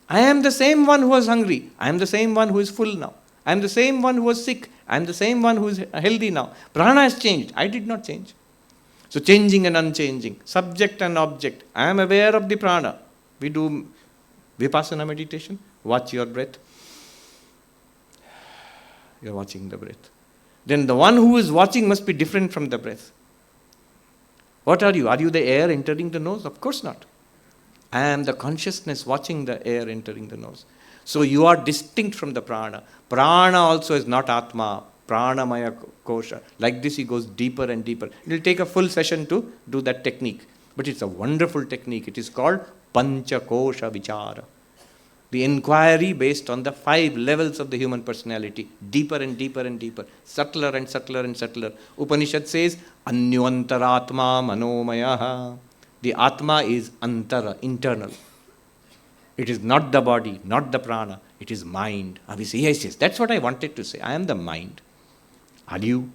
S1: I am the same one who was hungry. I am the same one who is full now. I am the same one who was sick. I am the same one who is healthy now. Prana has changed. I did not change. So changing and unchanging. Subject and object. I am aware of the prana. We do vipassana meditation. Watch your breath. You are watching the breath. Then the one who is watching must be different from the breath. What are you? Are you the air entering the nose? Of course not. I am the consciousness watching the air entering the nose. So you are distinct from the prana. Prana also is not Atma. Pranamaya Kosha. Like this he goes deeper and deeper. It will take a full session to do that technique. But it's a wonderful technique. It is called Pancha Kosha Vichara. The inquiry based on the 5 levels of the human personality. Deeper and deeper and deeper. Subtler and subtler and subtler. Upanishad says, Anyantaratma Manomaya. The Atma is Antara, internal. It is not the body, not the prana. It is mind. And we say, yes, that's what I wanted to say. I am the mind. Are you?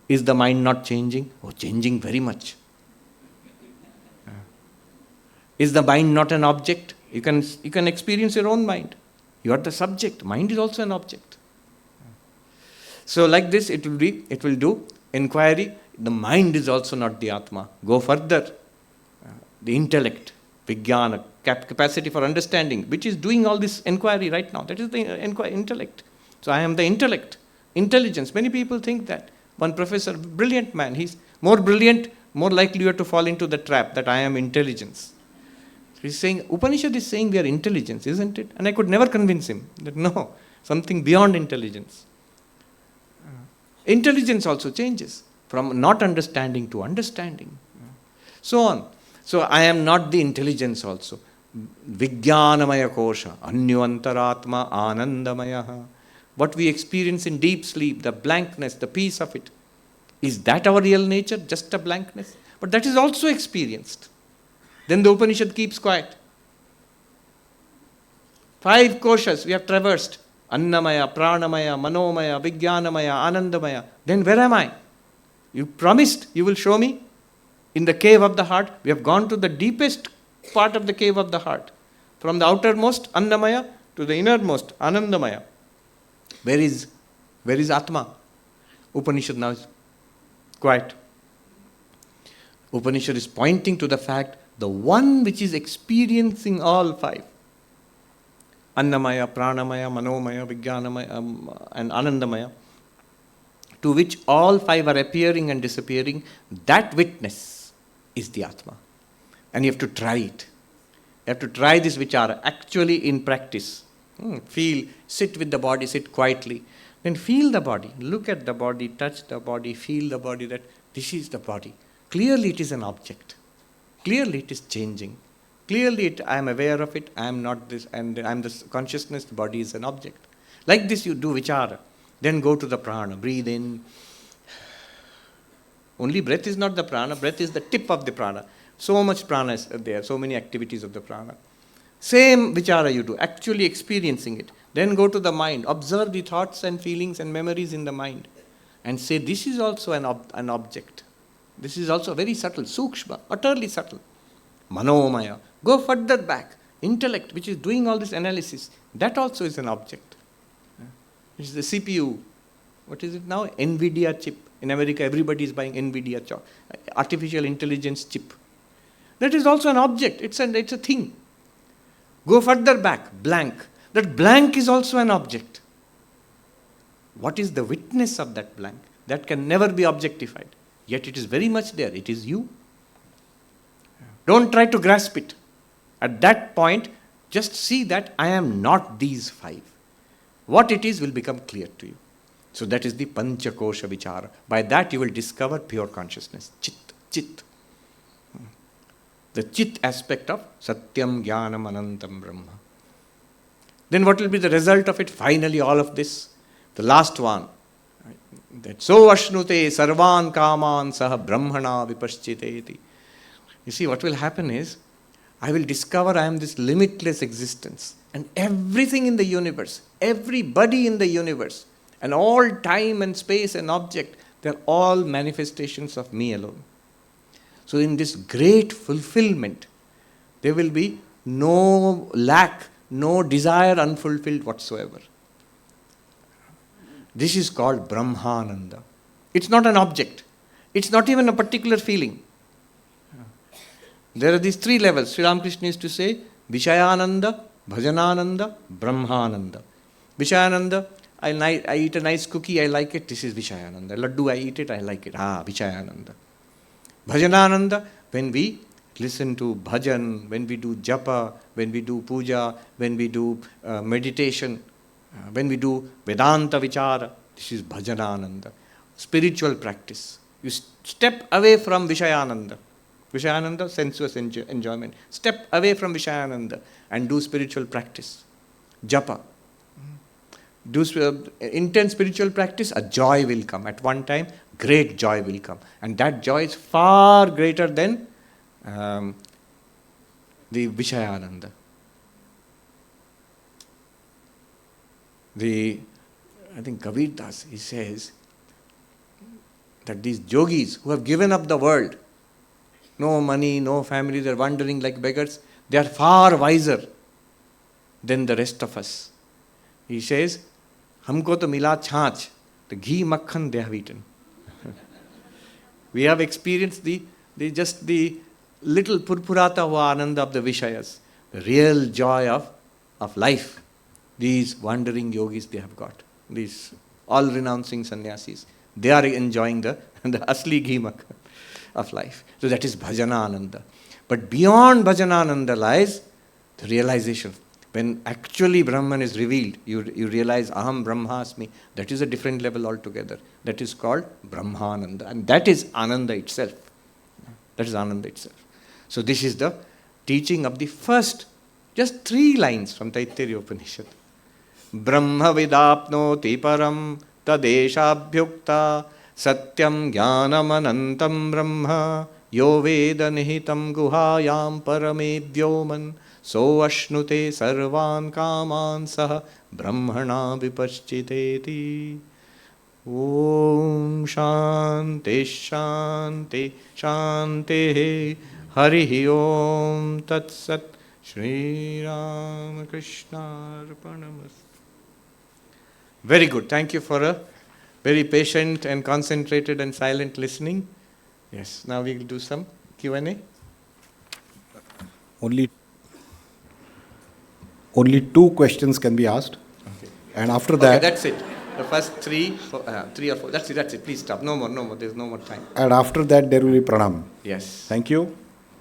S1: Is the mind not changing? Oh, changing very much. Is the mind not an object? You can experience your own mind. You are the subject. Mind is also an object. So like this, it will do inquiry. The mind is also not the Atma. Go further. The intellect, Vijnana, capacity for understanding, which is doing all this inquiry right now. That is the intellect. So I am the intellect. Intelligence. Many people think that. One professor, brilliant man, he's more brilliant, more likely you are to fall into the trap that I am intelligence. He's saying, Upanishad is saying we are intelligence, isn't it? And I could never convince him that no, something beyond intelligence. Intelligence also changes from not understanding to understanding. So on. So I am not the intelligence also. Vijnanamaya kosha, anyantaratma anandamaya. What we experience in deep sleep, the blankness, the peace of it, is that our real nature? Just a blankness? But that is also experienced. Then the Upanishad keeps quiet. 5 koshas we have traversed. Annamaya, Pranamaya, Manomaya, Vijnanamaya, Anandamaya. Then where am I? You promised you will show me in the cave of the heart. We have gone to the deepest part of the cave of the heart. From the outermost, Annamaya, to the innermost, Anandamaya. Where is Atma? Upanishad now is quiet. Upanishad is pointing to the fact, the one which is experiencing all 5. Annamaya, Pranamaya, Manomaya, Vijnanamaya, and Anandamaya, to which all 5 are appearing and disappearing, that witness is the Atma. And you have to try it. You have to try this vichara actually in practice. Feel, sit with the body, sit quietly. Then feel the body, look at the body, touch the body, feel the body, that this is the body. Clearly it is an object. Clearly it is changing. Clearly I am aware of it, I am not this, and I am this consciousness, the body is an object. Like this you do vichara. Then go to the prana, breathe in. Only breath is not the prana, breath is the tip of the prana. So much prana is there, so many activities of the prana. Same vichara you do, actually experiencing it. Then go to the mind, observe the thoughts and feelings and memories in the mind. And say, this is also an object. This is also very subtle, sukshma, utterly subtle. Manomaya. Go further back. Intellect, which is doing all this analysis, that also is an object. It is the CPU. What is it now? NVIDIA chip. In America, everybody is buying NVIDIA chip. Artificial intelligence chip. That is also an object. It's a thing. Go further back. Blank. That blank is also an object. What is the witness of that blank? That can never be objectified. Yet it is very much there. It is you. Don't try to grasp it. At that point, just see that I am not these 5. What it is will become clear to you. So that is the Panchakosha Vichara. By that you will discover pure consciousness. Chit. The Chit aspect of Satyam Jnanam Anantam Brahma. Then what will be the result of it? Finally all of this. The last one. That so ashnute sarvan kaman saha brahmana vipaschiteti. You see, what will happen is, I will discover I am this limitless existence. And everything in the universe, everybody in the universe, and all time and space and object, they are all manifestations of me alone. So in this great fulfillment, there will be no lack, no desire unfulfilled whatsoever. This is called Brahmananda. It's not an object. It's not even a particular feeling. There are these 3 levels. Sri Ramakrishna used to say, Vishayananda, Bhajanananda, Brahmananda. Vishayananda, I eat a nice cookie, I like it, this is Vishayananda. Laddu, I eat it, I like it. Vishayananda. Bhajanananda, when we listen to bhajan, when we do japa, when we do puja, when we do meditation, when we do Vedanta vichara, this is Bhajanananda. Spiritual practice. You step away from Vishayananda. Vishayananda, sensuous enjoyment. Step away from Vishayananda and do spiritual practice. Japa. Do intense spiritual practice, a joy will come. At one time, great joy will come. And that joy is far greater than the Vishayananda. I think Kabir Das, he says that these yogis who have given up the world, no money, no family, they are wandering like beggars, they are far wiser than the rest of us. He says, Humko to mila chhach, the ghee makhan they have eaten. We have experienced the little purpurata hua ananda of the Vishayas, the real joy of life. These wandering yogis they have got, these all renouncing sannyasis, they are enjoying the asli ghee makhan of life. So that is Bhajanananda. But beyond Bhajanananda lies the realization. When actually Brahman is revealed, you realize Aham Brahmasmi. That is a different level altogether. That is called Brahmananda. And that is Ananda itself. That is Ananda itself. So this is the teaching of the first, just 3 lines from Taitteriya Upanishad. Brahma vidapnoti param tadeshabhyukta satyam jnanam anantam brahma yo veda nihitam guhayam parame vyoman so ashnute sarvan kaman sah brahmana vipaschiteti. Om Shanti Shanti Shanti Hari Om Tat Sat Shri Ramakrishna Arpanamastu. Very good. Thank you for a very patient and concentrated and silent listening. Yes, now we will do some Q&A.
S2: Only 2 questions can be asked.
S1: Okay.
S2: And after that...
S1: Okay, that's it. The first 3 or 4. That's it. Please stop. No more. There's no more time.
S2: And after that there will be pranam.
S1: Yes.
S2: Thank you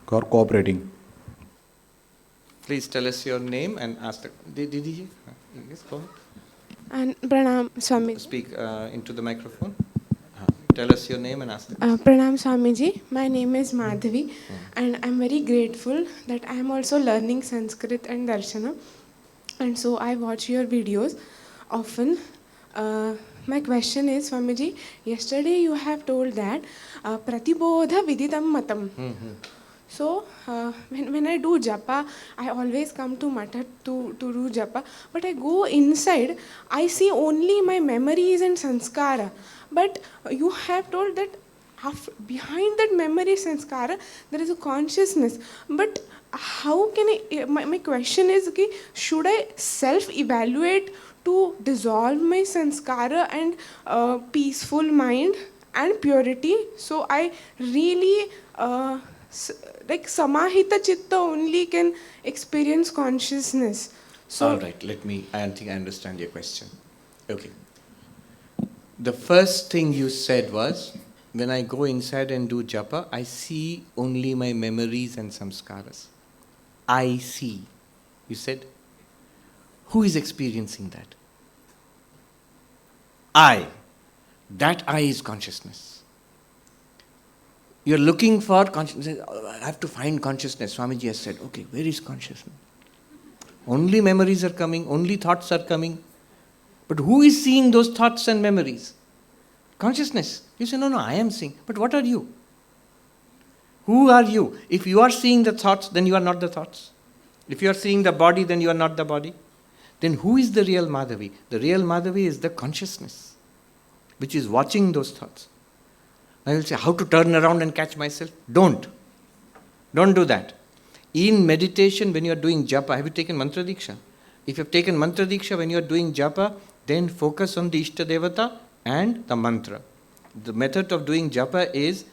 S2: for cooperating.
S1: Please tell us your name and ask the... Didi? Yes, go ahead.
S3: And Pranam Swami.
S1: Speak into the microphone. Tell us your name and ask the question.
S3: Pranam Swamiji. My name is Madhavi and I'm very grateful that I am also learning Sanskrit and Darshana. And so I watch your videos often. My question is, Swamiji, yesterday you have told that Pratibodha Viditam Matam. So, when I do japa, I always come to Mata to do japa. But I go inside, I see only my memories and sanskara. But you have told that behind that memory sanskara, there is a consciousness. But how can I, my question is, okay, should I self-evaluate to dissolve my sanskara and peaceful mind and purity? So I really... like samahita chitta only can experience consciousness. So
S1: all right, I think I understand your question. Okay. The first thing you said was, when I go inside and do japa, I see only my memories and samskaras. I see. You said, who is experiencing that? I. That I is consciousness. You're looking for consciousness. I have to find consciousness. Swamiji has said, okay, where is consciousness? Only memories are coming, only thoughts are coming. But who is seeing those thoughts and memories? Consciousness. You say, no, I am seeing. But what are you? Who are you? If you are seeing the thoughts, then you are not the thoughts. If you are seeing the body, then you are not the body. Then who is the real Madhavi? The real Madhavi is the consciousness, which is watching those thoughts. I will say, how to turn around and catch myself? Don't do that. In meditation, when you are doing japa, have you taken mantra diksha? If you have taken mantra diksha, when you are doing japa, then focus on the Ishta Devata and the mantra. The method of doing japa is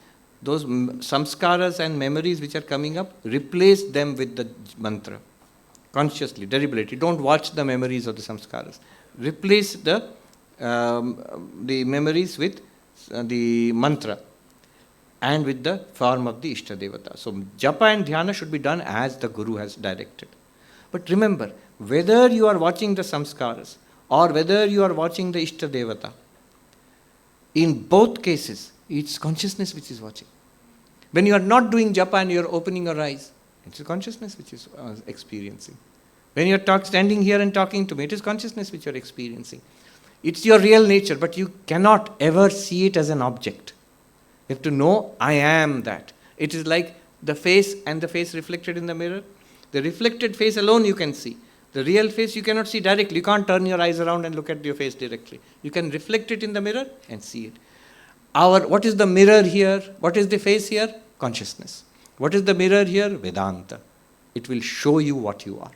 S1: those samskaras and memories which are coming up, replace them with the mantra. Consciously, deliberately. Don't watch the memories of the samskaras. Replace the memories with the mantra and with the form of the Ishta Devata. So japa and dhyana should be done as the Guru has directed. But remember, whether you are watching the samskaras or whether you are watching the Ishta Devata, in both cases, it's consciousness which is watching. When you are not doing japa and you are opening your eyes, it's a consciousness which is experiencing. When you are standing here and talking to me, it is consciousness which you are experiencing. It's your real nature, but you cannot ever see it as an object. You have to know, I am that. It is like the face and the face reflected in the mirror. The reflected face alone you can see. The real face you cannot see directly. You can't turn your eyes around and look at your face directly. You can reflect it in the mirror and see it. What is the mirror here? What is the face here? Consciousness. What is the mirror here? Vedanta. It will show you what you are.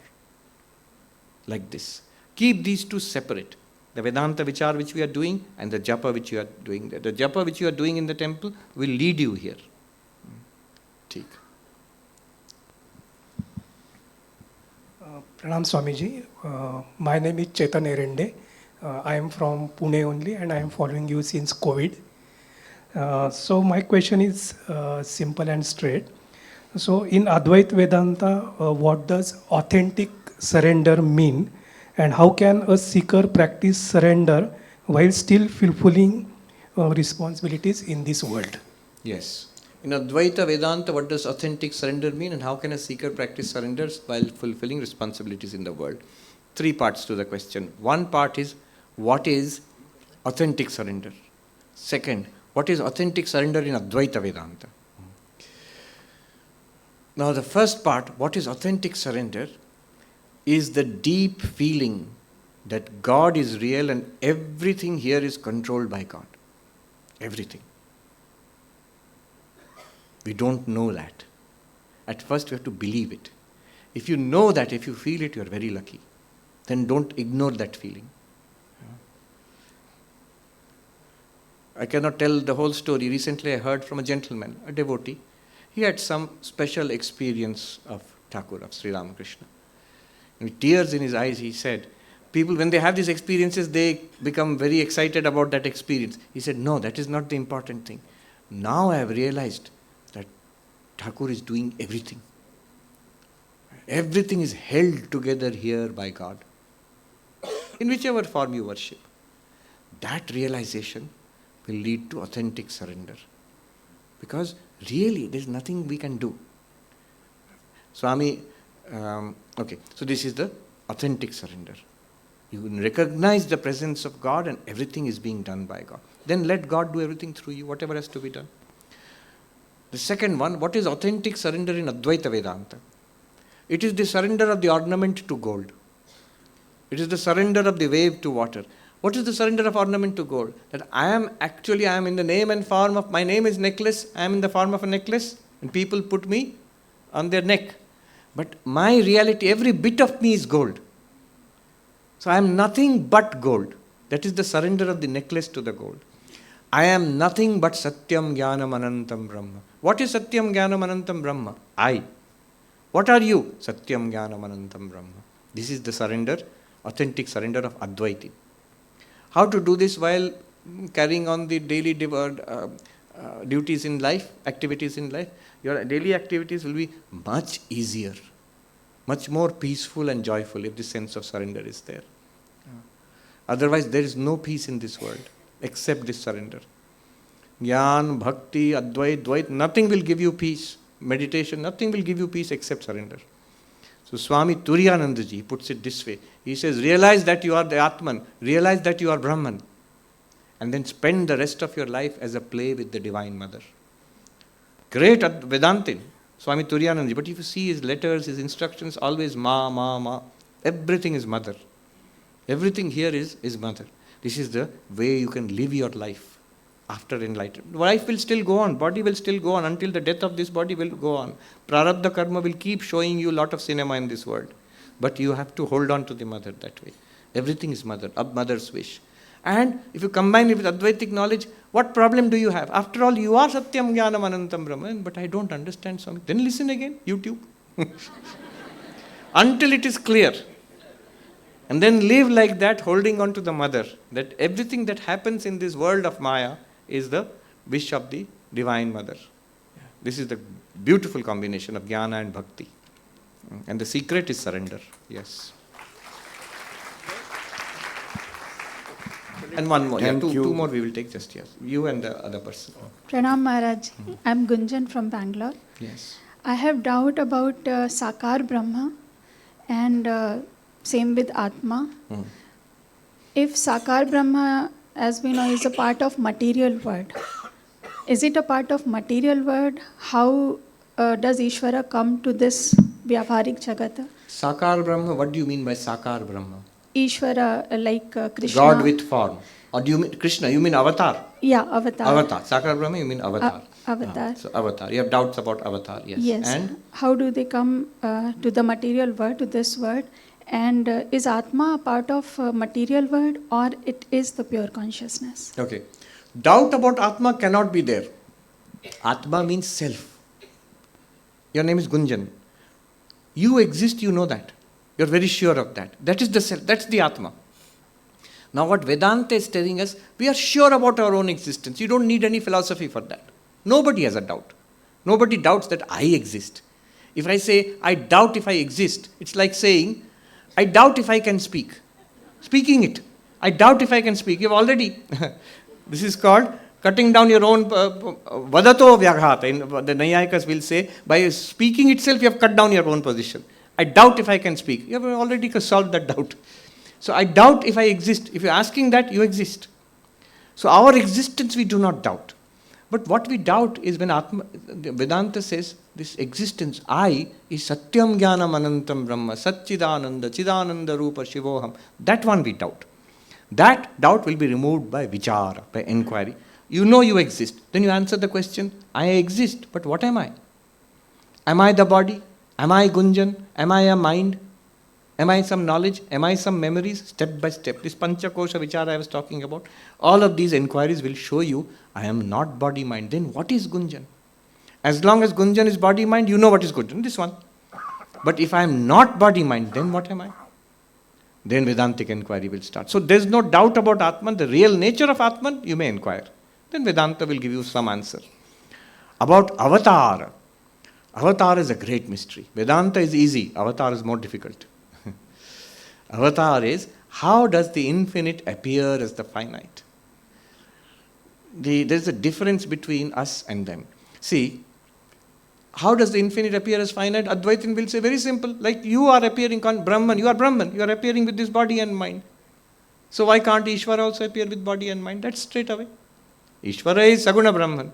S1: Like this. Keep these two separate. The Vedanta Vichar which we are doing and the Japa which you are doing there. The Japa which you are doing in the temple will lead you here. Take.
S4: Pranam Swamiji. My name is Chetan Erende. I am from Pune only and I am following you since COVID. So my question is simple and straight. So in Advaita Vedanta, what does authentic surrender mean? And how can a seeker practice surrender while still fulfilling responsibilities in this world?
S1: Yes. In Advaita Vedanta, what does authentic surrender mean, and how can a seeker practice surrender while fulfilling responsibilities in the world? 3 parts to the question. One part is, what is authentic surrender? Second, what is authentic surrender in Advaita Vedanta? Now the first part, what is authentic surrender, is the deep feeling that God is real and everything here is controlled by God. Everything. We don't know that. At first we have to believe it. If you know that, if you feel it, you are very lucky. Then don't ignore that feeling. I cannot tell the whole story. Recently I heard from a gentleman, a devotee. He had some special experience of Thakur, of Sri Ramakrishna. And with tears in his eyes, he said, people, when they have these experiences, they become very excited about that experience. He said, no, that is not the important thing. Now I have realized that Thakur is doing everything. Everything is held together here by God. In whichever form you worship. That realization will lead to authentic surrender. Because really, there is nothing we can do. Swami, so this is the authentic surrender. You recognize the presence of God and everything is being done by God. Then let God do everything through you, whatever has to be done. The second one, what is authentic surrender in Advaita Vedanta? It is the surrender of the ornament to gold. It is the surrender of the wave to water. What is the surrender of ornament to gold? That I am in the name and form of, my name is necklace, I am in the form of a necklace and people put me on their neck. But my reality, every bit of me is gold. So I am nothing but gold. That is the surrender of the necklace to the gold. I am nothing but Satyam Jnanam Anantam Brahma. What is Satyam Jnanam Anantam Brahma? I. What are you? Satyam Jnanam Anantam Brahma. This is the surrender, authentic surrender of Advaiti. How to do this while carrying on the daily duties in life, activities in life? Your daily activities will be much easier, much more peaceful and joyful if the sense of surrender is there. Otherwise, there is no peace in this world except this surrender. Jnana, Bhakti, Advait, Dvait, nothing will give you peace. Meditation, nothing will give you peace except surrender. So Swami Turiyananda ji puts it this way. He says, realize that you are the Atman, realize that you are Brahman, and then spend the rest of your life as a play with the Divine Mother. Great Vedantin, Swami Turiyananda ji, but if you see his letters, his instructions, always ma, ma, ma. Everything is Mother. Everything here is Mother. This is the way you can live your life after enlightenment. Life will still go on, body will still go on until the death of this body will go on. Prarabdha karma will keep showing you a lot of cinema in this world. But you have to hold on to the Mother that way. Everything is Mother, a Mother's wish. And if you combine it with Advaitic knowledge, what problem do you have? After all, you are Satyam Jnanam Anantam Brahman, but I don't understand something. Then listen again, YouTube. Until it is clear. And then live like that, holding on to the Mother. That everything that happens in this world of Maya is the wish of the Divine Mother. This is the beautiful combination of Jnana and Bhakti. And the secret is surrender. Yes. And one more.
S2: Thank you.
S1: Two more we will take just yes. You and the other person.
S5: Pranam Maharaj. I'm Gunjan from Bangalore.
S1: Yes.
S5: I have doubt about Sakar Brahma and same with Atma. If Sakar Brahma, as we know, is a part of material world, is it a part of material world? How does Ishvara come to this Vyavaharik Jagata?
S1: Sakar Brahma, what do you mean by Sakar Brahma?
S5: Ishvara, like Krishna.
S1: God with form. Or do you mean Krishna? You mean avatar?
S5: Yeah, avatar.
S1: Avatar. Sakar Brahma, you mean avatar.
S5: Avatar.
S1: So avatar. You have doubts about avatar, yes.
S5: Yes.
S1: And
S5: how do they come to the material world, to this world? And is Atma a part of material world or it is the pure consciousness?
S1: okay. Doubt about Atma cannot be there. Atma means self. Your name is Gunjan. You exist, you know that. You're very sure of that. That is the self. That's the Atma. Now what Vedanta is telling us, we are sure about our own existence. You don't need any philosophy for that. Nobody has a doubt. Nobody doubts that I exist. If I say, I doubt if I exist, it's like saying, I doubt if I can speak. Speaking it. I doubt if I can speak. You've already, this is called Cutting down your own vadato vyaghata. The Nayayikas will say, by speaking itself, you have cut down your own position. I doubt if I can speak. You have already solved that doubt. So I doubt if I exist. If you're asking that, you exist. So our existence we do not doubt. But what we doubt is when Vedanta says, this existence, I, is Satyam Jnanam Anantam Brahma, Satchidananda, Chidananda Rupa Shivoham. That one we doubt. That doubt will be removed by vichara, by inquiry. You know you exist. Then you answer the question, I exist, but what am I? Am I the body? Am I Gunjan? Am I a mind? Am I some knowledge? Am I some memories? Step by step. This Panchakosha Vichara I was talking about, all of these inquiries will show you, I am not body-mind. Then what is Gunjan? As long as Gunjan is body-mind, you know what is Gunjan, this one. But if I am not body-mind, then what am I? Then Vedantic inquiry will start. So there is no doubt about Atman, the real nature of Atman, you may inquire. Then Vedanta will give you some answer. About Avatar. Avatar is a great mystery. Vedanta is easy, Avatar is more difficult. Avatar is, how does the infinite appear as the finite? There is a difference between us and them. See, how does the infinite appear as finite? Advaitin will say very simple, like you are appearing on Brahman, you are appearing with this body and mind. So why can't Ishvara also appear with body and mind? That's straight away. Ishvara is Saguna Brahman.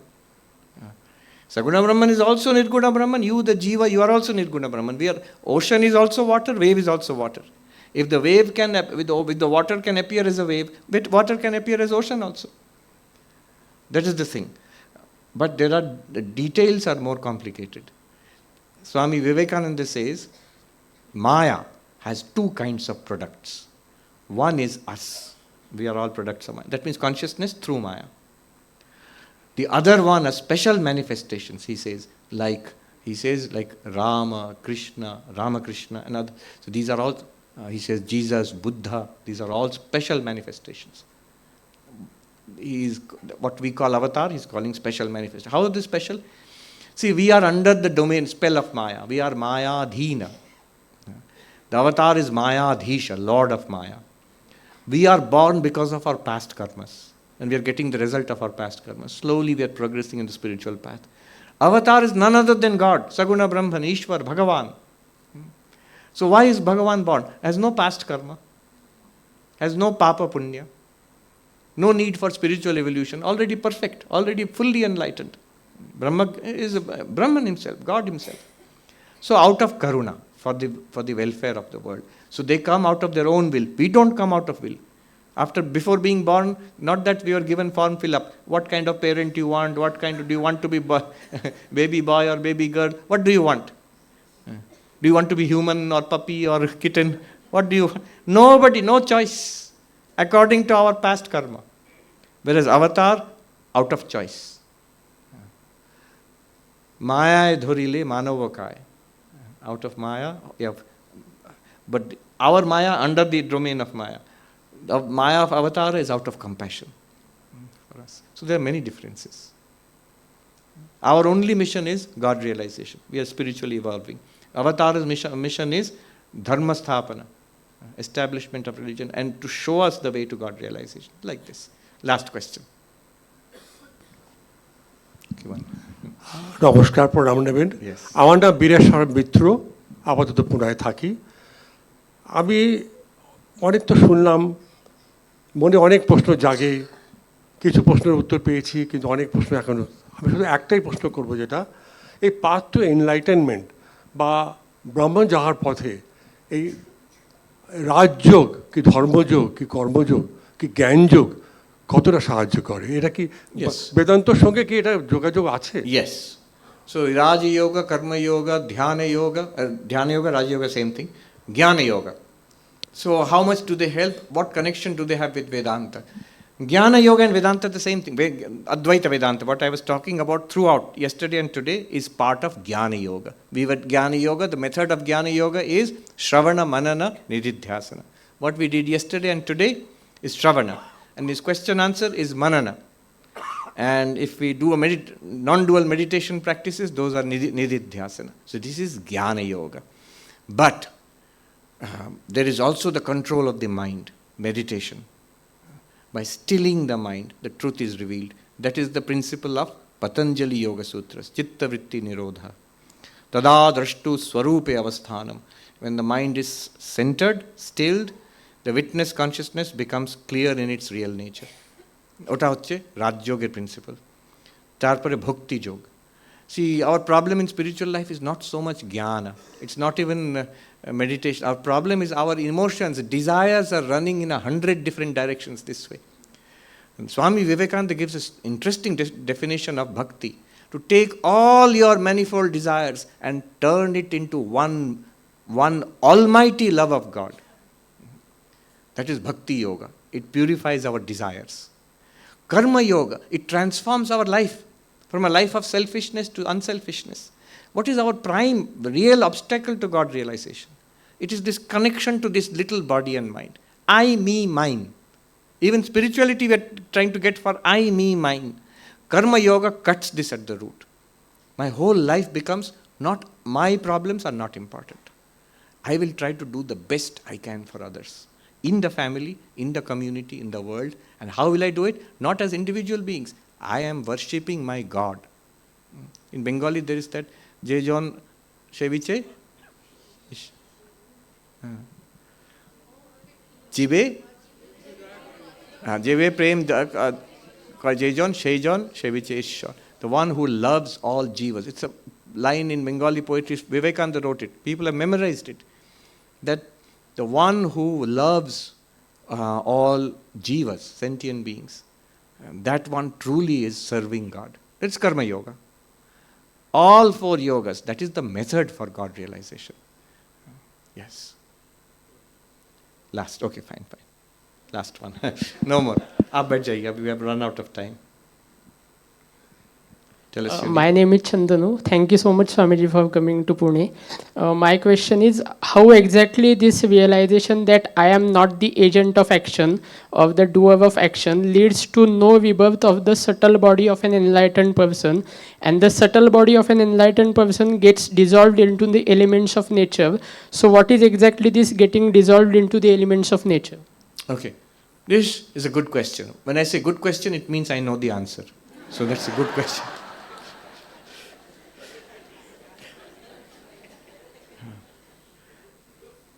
S1: Saguna Brahman is also Nirguna Brahman. You, the Jiva, you are also Nirguna Brahman. Ocean is also water, wave is also water. If the wave can, with the water can appear as a wave, with water can appear as ocean also. That is the thing. But the details are more complicated. Swami Vivekananda says, Maya has two kinds of products. One is us. We are all products of Maya. That means consciousness through Maya. The other one are special manifestations, he says, like Rama, Krishna, Ramakrishna, and other. So these are all, he says, Jesus, Buddha, these are all special manifestations. What we call avatar, he's calling special manifestation. How is this special? See, we are under the domain, spell of Maya. We are Maya Dhina. The avatar is Maya Dhisha, Lord of Maya. We are born because of our past karmas. And we are getting the result of our past karmas. Slowly we are progressing in the spiritual path. Avatar is none other than God, Saguna Brahman, Ishwar, Bhagavan. So why is Bhagavan born? Has no past karma, has no papa punya, no need for spiritual evolution, already perfect, already fully enlightened. Brahma is Brahman himself, God himself. So out of karuna, for the welfare of the world. So they come out of their own will. We don't come out of will. Before being born, not that we were given form fill up. What kind of parent you want? Do you want to be baby boy or baby girl? What do you want? Do you want to be human or puppy or kitten? What do you want? Nobody, no choice. According to our past karma. Whereas avatar, out of choice. Maya dhurile manavakaya. Out of Maya, but our Maya under the domain of Maya. The Maya of avatar is out of compassion for us. So there are many differences. Our only mission is God realization. We are spiritually evolving. Avatar's mission is dharma sthapana, establishment of religion, and to show us the way to God realization. Like this. Last question.
S6: নমস্কার, প্রণাম নেবেন। আমার নাম বীরেশ্বর মিত্র, আপাতত পুনায় থাকি। আমি অনেক তো শুনলাম, মনে অনেক প্রশ্ন জাগে, কিছু প্রশ্নের উত্তর পেয়েছি, কিন্তু অনেক প্রশ্ন এখনো। আমি শুধু একটাই প্রশ্ন করব, যেটা এই পাথ টু এনলাইটেনমেন্ট বা ব্রহ্ম যাওয়ার পথে এই রাজযোগ কি ধর্মযোগ কি কর্মযোগ কি জ্ঞানযোগ কতটা সাহায্য করে? এটা কি বেদান্তর সঙ্গে কি এটা যোগাযোগ আছে?
S1: Yes. So Raja Yoga, Karma Yoga, Dhyana Yoga, Raja Yoga, same thing. Jnana Yoga. So how much do they help? What connection do they have with Vedanta? Jnana Yoga and Vedanta the same thing. Advaita Vedanta, what I was talking about throughout yesterday and today, is part of Jnana Yoga. Jnana Yoga, the method of Jnana Yoga is Shravana, Manana, Nididhyasana. What we did yesterday and today is Shravana. And this question answer is Manana. And if we do a non-dual meditation practices, those are Nididhyasana. So this is Jnana Yoga. But there is also the control of the mind, meditation. By stilling the mind, the truth is revealed. That is the principle of Patanjali Yoga Sutras, Chitta Vritti Nirodha. Tada drashtu swarupe avasthanam. When the mind is centered, stilled, the witness consciousness becomes clear in its real nature. ওটা হচ্ছে রাজযোগের principal. তারপরে ভক্তি যোগ। See, our problem in spiritual life is not so much jnana. It's not even meditation. Our problem is our emotions, desires are running in 100 different directions this way. And Swami Vivekananda gives us interesting definition of bhakti. To take all your manifold desires and turn it into one almighty love of God. That is bhakti yoga. It purifies our desires. Karma yoga, it transforms our life from a life of selfishness to unselfishness. What is our prime, real obstacle to God realization? It is this connection to this little body and mind. I, me, mine. Even spirituality we are trying to get for I, me, mine. Karma yoga cuts this at the root. My whole life becomes not, my problems are not important. I will try to do the best I can for others. In the family, in the community, in the world. And how will I do it? Not as individual beings. I am worshipping my God. In Bengali there is that Jejon Sheviche Jibe Jebe Prem Jejon Shejon Sheviche Ishwar. The one who loves all jivas. It's a line in Bengali poetry. Vivekananda wrote it. People have memorized it. That the one who loves all jivas, sentient beings, that one truly is serving God. That's karma yoga. All four yogas, that is the method for God realization. Yes. Last, okay, fine. Last one. No more. Aap baith jaiye, we have run out of time. Tell us
S7: My name is Chandanu. Thank you so much, Swamiji, for coming to Pune. My question is, how exactly this realization that I am not the agent of action, of the doer of action, leads to no rebirth of the subtle body of an enlightened person, and the subtle body of an enlightened person gets dissolved into the elements of nature. So what is exactly this getting dissolved into the elements of nature?
S1: Okay. This is a good question. When I say good question, it means I know the answer. So that's a good question.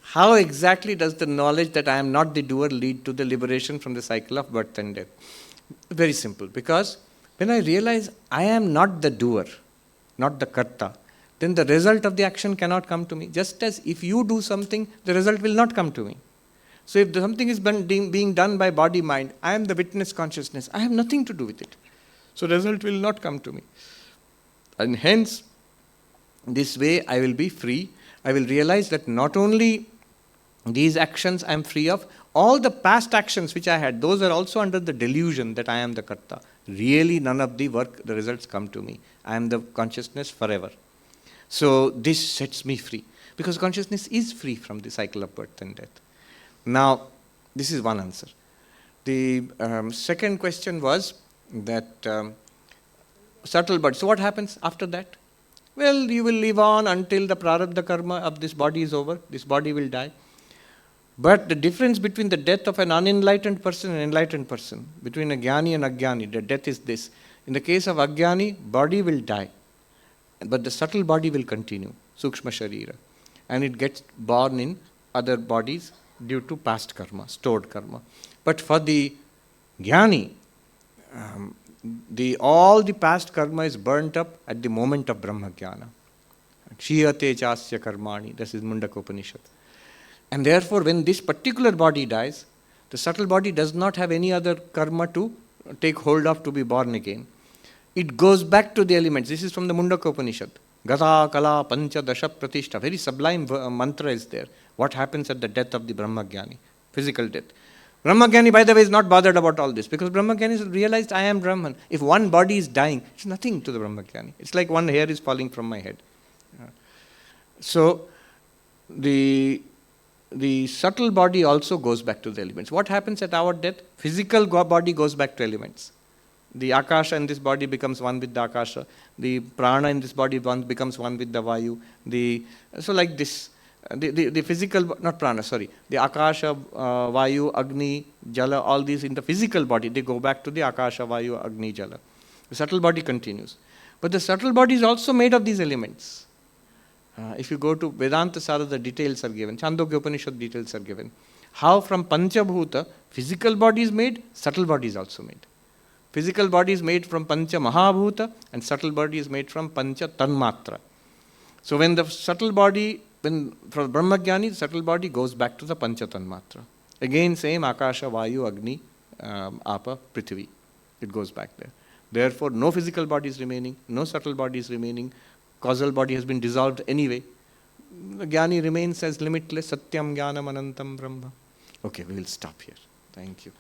S1: How exactly does the knowledge that I am not the doer lead to the liberation from the cycle of birth and death? Very simple. Because when I realize I am not the doer, not the karta, then the result of the action cannot come to me. Just as if you do something, the result will not come to me. So if something is being done by body mind, I am the witness consciousness. I have nothing to do with it. So result will not come to me. And hence, this way I will be free. I will realize that not only these actions I am free of, all the past actions which I had, those are also under the delusion that I am the karta. Really none of the work, the results come to me. I am the consciousness forever. So this sets me free. Because consciousness is free from the cycle of birth and death. Now, this is one answer. The second question was that subtle body. So what happens after that? Well, you will live on until the prarabdha karma of this body is over. This body will die. But the difference between the death of an unenlightened person and an enlightened person, between a jnani and ajnani, the death is this. In the case of ajnani, body will die. But the subtle body will continue, sukshma sharira. And it gets born in other bodies due to past karma, stored karma. But for the jnani, all the past karma is burnt up at the moment of Brahma Jnana. Kshiyate chasya karmani, this is Mundaka Upanishad. And therefore, when this particular body dies, the subtle body does not have any other karma to take hold of to be born again. It goes back to the elements. This is from the Mundaka Upanishad. Gata kala pancha dasha pratishtha. Very sublime mantra is there. What happens at the death of the Brahmajnani? Physical death. Brahmajnani, by the way, is not bothered about all this because Brahmajnani has realized I am Brahman. If one body is dying, it's nothing to the Brahmajnani. It's like one hair is falling from my head. So, the subtle body also goes back to the elements. What happens at our death? Physical body goes back to elements. The akasha in this body becomes one with the akasha. The prana in this body becomes one with the vayu. So like this. the physical, not prana, sorry, the akasha, vayu, agni, jala, all these in the physical body, they go back to the akasha, vayu, agni, jala. The subtle body continues. But the subtle body is also made of these elements. If you go to Vedanta Sada, the details are given. Chandogya Upanishad details are given. How from Panchabhuta, physical body is made, subtle body is also made. Physical body is made from Pancha Mahabhuta and subtle body is made from Pancha Tanmatra. So when the subtle body, when for Brahmagyani, subtle body goes back to the Pancha Tanmatra. Again same Akasha, Vayu, Agni, Apa, Prithvi. It goes back there. Therefore no physical body is remaining, no subtle body is remaining. Causal body has been dissolved anyway. The Jnani remains as limitless, Satyam Jnanam Anantam Brahma. Okay, we will stop here. Thank you.